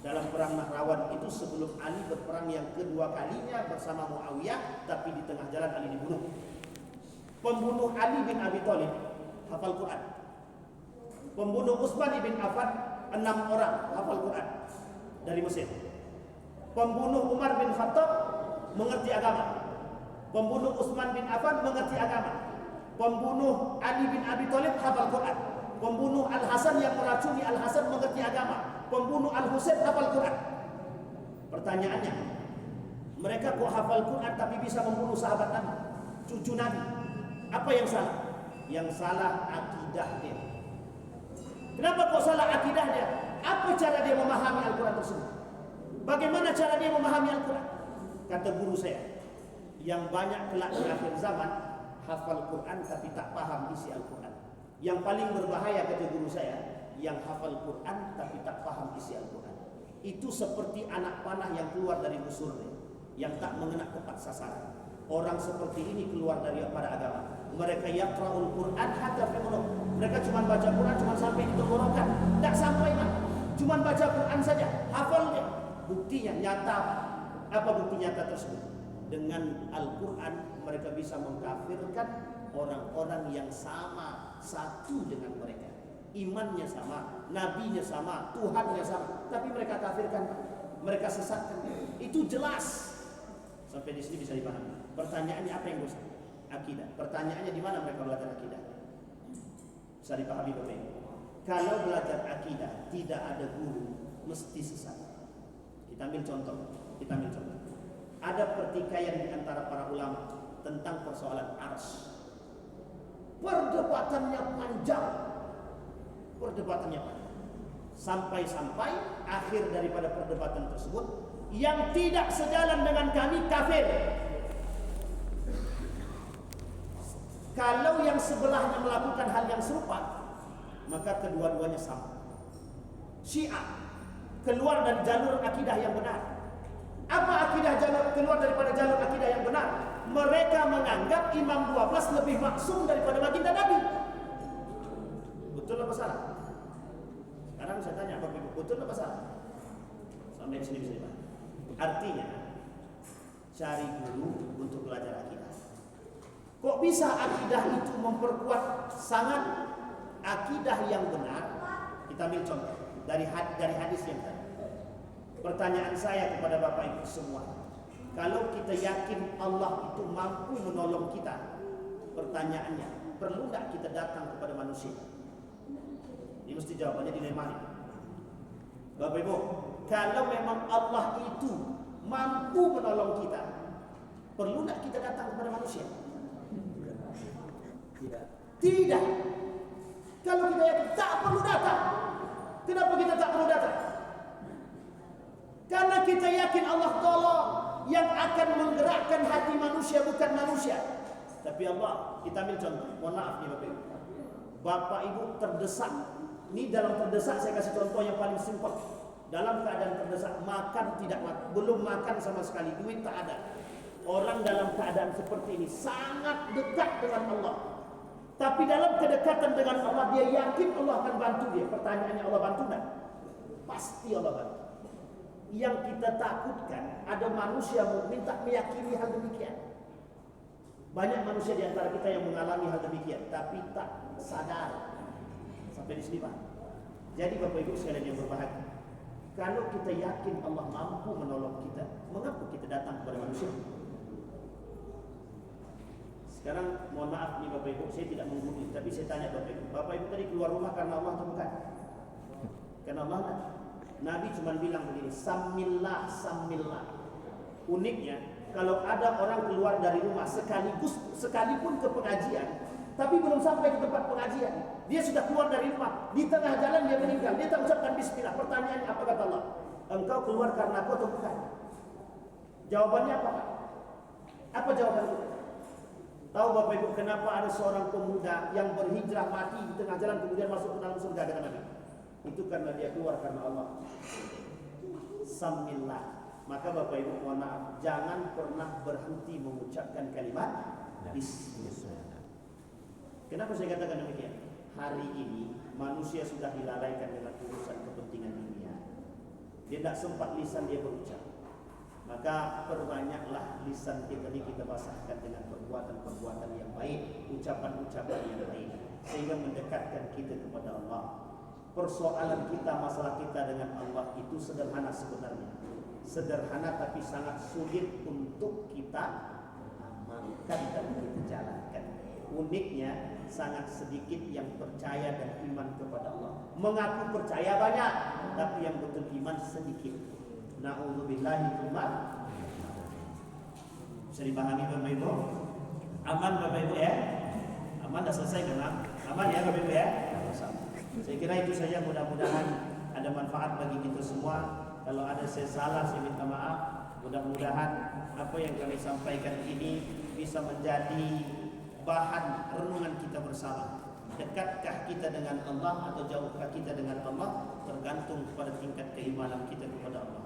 Dalam perang Nahrawan itu sebelum Ali berperang yang kedua kalinya bersama Muawiyah, tapi di tengah jalan Ali dibunuh. Pembunuh Ali bin Abi Thalib hafal Quran. Pembunuh Utsman bin Affan 6 orang hafal Quran dari Mesir. Pembunuh Umar bin Khattab mengerti agama. Pembunuh Utsman bin Affan mengerti agama. Pembunuh Ali bin Abi Thalib hafal Quran. Pembunuh Al-Hasan yang meracuni Al-Hasan mengerti agama. Pembunuh Al-Husain hafal Quran. Pertanyaannya, mereka kok hafal Quran tapi bisa membunuh sahabat Nabi, cucu Nabi? Apa yang salah? Yang salah akidah dia. Kenapa kok salah akidah dia? Apa cara dia memahami Al-Quran tersebut? Bagaimana cara dia memahami Al-Quran? Kata guru saya, yang banyak kelak di akhir zaman hafal Quran tapi tak paham isi Al-Quran. Yang paling berbahaya kata guru saya, yang hafal Quran tapi tak paham isi Al-Quran. Itu seperti anak panah yang keluar dari busurnya, yang tak mengenal tepat sasaran. Orang seperti ini keluar daripada agama. Mereka yaqra'ul Quran hatta fi qulub. Mereka cuma baca Quran cuma sampai di tenggorokan, tak sampai kan? Cuma baca Quran saja, hafal dia. Buktinya nyata. Apa bukti nyata tersebut? Dengan Al-Quran mereka bisa mengkafirkan orang-orang yang sama satu dengan mereka. Imannya sama, nabinya sama, Tuhannya sama, tapi mereka kafirkan, mereka sesatkan. Itu jelas. Sampai di sini bisa dipahami. Pertanyaannya apa yang dosa? Akidah. Pertanyaannya di mana mereka belajar akidah? Bisa dipahami Bapak Ibu. Kalau belajar akidah tidak ada guru, mesti sesat. Kita ambil contoh. Ada pertikaian di antara para ulama tentang persoalan arsy. Perdebatannya panjang. Sampai-sampai akhir daripada perdebatan tersebut, yang tidak sejalan dengan kami kafir. Kalau yang sebelahnya melakukan hal yang serupa, maka kedua-duanya sama. Syiah keluar dari jalur akidah yang benar. Apa akidah keluar daripada jalur akidah yang benar? Mereka menganggap Imam 12 lebih maksum daripada baginda Nabi. Betul apa salah? Sekarang saya tanya, betul apa salah? Sampai di sini bisa dipahami. Artinya, cari guru untuk belajar akidah. Kok bisa akidah itu memperkuat sangat akidah yang benar? Kita ambil contoh dari hadis yang tadi. Pertanyaan saya kepada Bapak Ibu semua, kalau kita yakin Allah itu mampu menolong kita, pertanyaannya, perlu tak kita datang kepada manusia? Ini mesti jawabannya dilema nih. Bapak Ibu, kalau memang Allah itu mampu menolong kita, perlu tak kita datang kepada manusia? Tidak. Kalau kita yakin tak perlu datang, kenapa kita tak perlu datang? Karena kita yakin Allah tolong, yang akan menggerakkan hati manusia bukan manusia, tapi Allah. Kita ambil contoh, mohon maaf nih Bapak Ibu. Bapak Ibu terdesak. Ini dalam terdesak saya kasih contoh yang paling simpel. Dalam keadaan terdesak, belum makan sama sekali, duit tak ada. Orang dalam keadaan seperti ini sangat dekat dengan Allah. Tapi dalam kedekatan dengan Allah, dia yakin Allah akan bantu dia. Pertanyaannya, Allah bantu tak? Pasti Allah bantu. Yang kita takutkan, ada manusia mukmin tak meyakini hal demikian. Banyak manusia di antara kita yang mengalami hal demikian, tapi tak sadar. Sampai di sini Pak. Jadi Bapak Ibu sekalian yang berbahagia, kalau kita yakin Allah mampu menolong kita, mengapa kita datang kepada manusia? Sekarang mohon maaf nih Bapak Ibu, saya tidak menggurui, tapi saya tanya Bapak Ibu. Bapak Ibu tadi keluar rumah karena Allah atau bukan? Karena Allah kan? Nabi cuma bilang begini, Samillah. Uniknya, kalau ada orang keluar dari rumah sekalipun ke pengajian, tapi belum sampai ke tempat pengajian, dia sudah keluar dari rumah, di tengah jalan dia meninggal, dia tak ucapkan bismillah. Pertanyaannya apa kata Allah? Engkau keluar karena aku atau bukan? Jawabannya apa Pak? Apa jawaban itu? Tahu Bapak Ibu kenapa ada seorang pemuda yang berhijrah mati di tengah jalan kemudian masuk ke dalam surga kata Nabi? Itu karena dia keluar karena Allah. Samillah. Maka Bapak Ibu mohon maaf, jangan pernah berhenti mengucapkan kalimat Bismillah. Kenapa saya katakan demikian? Hari ini manusia sudah dilalaikan dengan urusan kepentingan dunia. Dia tidak sempat lisan dia berucap. Maka perbanyaklah lisan kita ini kita basahkan dengan perbuatan-perbuatan yang baik, ucapan-ucapan yang baik, sehingga mendekatkan kita kepada Allah. Persoalan kita, masalah kita dengan Allah itu sederhana sebenarnya. Sederhana tapi sangat sulit untuk kita amalkan dan kita jalankan. Uniknya sangat sedikit yang percaya dan iman kepada Allah. Mengaku percaya banyak, tapi yang betul iman sedikit. Na'udzubillahi tsumma. Bisa dipahami Bapak Ibu? Aman Bapak Ibu ya? Aman dah selesai kan? Aman ya Bapak Ibu ya? Saya kira itu saja, mudah-mudahan ada manfaat bagi kita semua. Kalau ada saya salah saya minta maaf. Mudah-mudahan apa yang kami sampaikan ini bisa menjadi bahan renungan kita bersama. Dekatkah kita dengan Allah atau jauhkah kita dengan Allah, tergantung pada tingkat keimanan kita kepada Allah.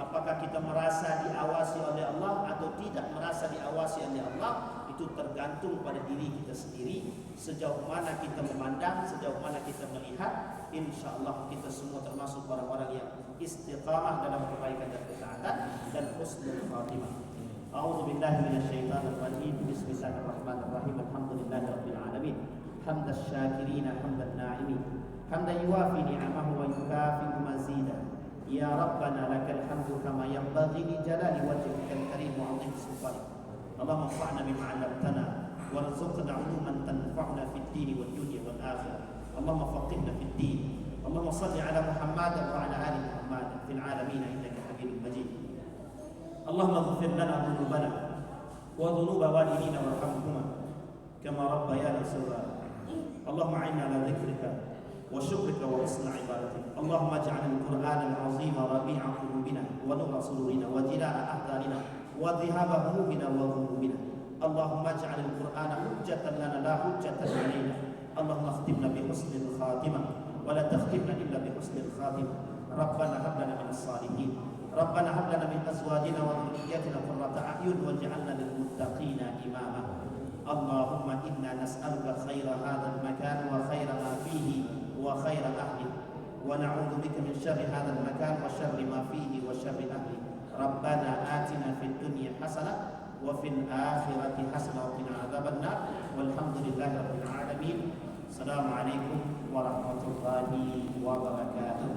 Apakah kita merasa diawasi oleh Allah atau tidak merasa diawasi oleh Allah, itu tergantung pada diri kita sendiri. Sejauh mana kita memandang, sejauh mana kita melihat, insya Allah kita semua termasuk orang-orang yang istiqamah dalam kebaikan dan ketaatan dan husnul khatimah. A'udzu billahi minasyaitonir rajim. Bismillahirrahmanirrahim. Alhamdulillahirabbil alamin. Hamdasy syakirin, hamdan na'imin. Hamdan yuwafi ni'amahu wa yukafi mazidah. Ya Rabbana lakal hamdu kama yanbaghi li jalali wajhikal karim wa 'azimi sultanik. Allahumma anfa'na bima 'allamtana warzuqna 'uluman tanfa'una fid din wad dunya wal akhirah. Allahumma faqihna fid din. Allahumma shalli 'ala Muhammad wa 'ala ali Muhammad fil 'alamin innaka Hamidum Majid. Allahumma ighfir lana dhunubana wa dhunuba walidina warhamhuma kama rabbayana shaghira. Allahumma 'inna 'ala dhikrika وشكرك وحسن عبادتك. اللهم اجعل القرآن العظيم ربيع قلوبنا ونور صدورنا وجلاء أحزاننا وذهاب همومنا وغمومنا. اللهم اجعل القرآن حجة لنا لا حجة علينا. اللهم اختمنا بحسن الخاتمة ولا تختمنا إلا بحسن الخاتمة. ربنا هب لنا من الصالحين. ربنا هب لنا من أزواجنا وذرياتنا قرة أعين واجعلنا للمتقين إماما. اللهم إنا نسألك خير هذا المكان وخير ما فيه وخير أهله ونعوذ بك من شر هذا المكان وشر ما فيه وشر أهله. ربنا آتنا في الدنيا حسنة وفي الآخرة حسنة وقنا عذاب النار والحمد لله رب العالمين. السلام عليكم ورحمة الله وبركاته.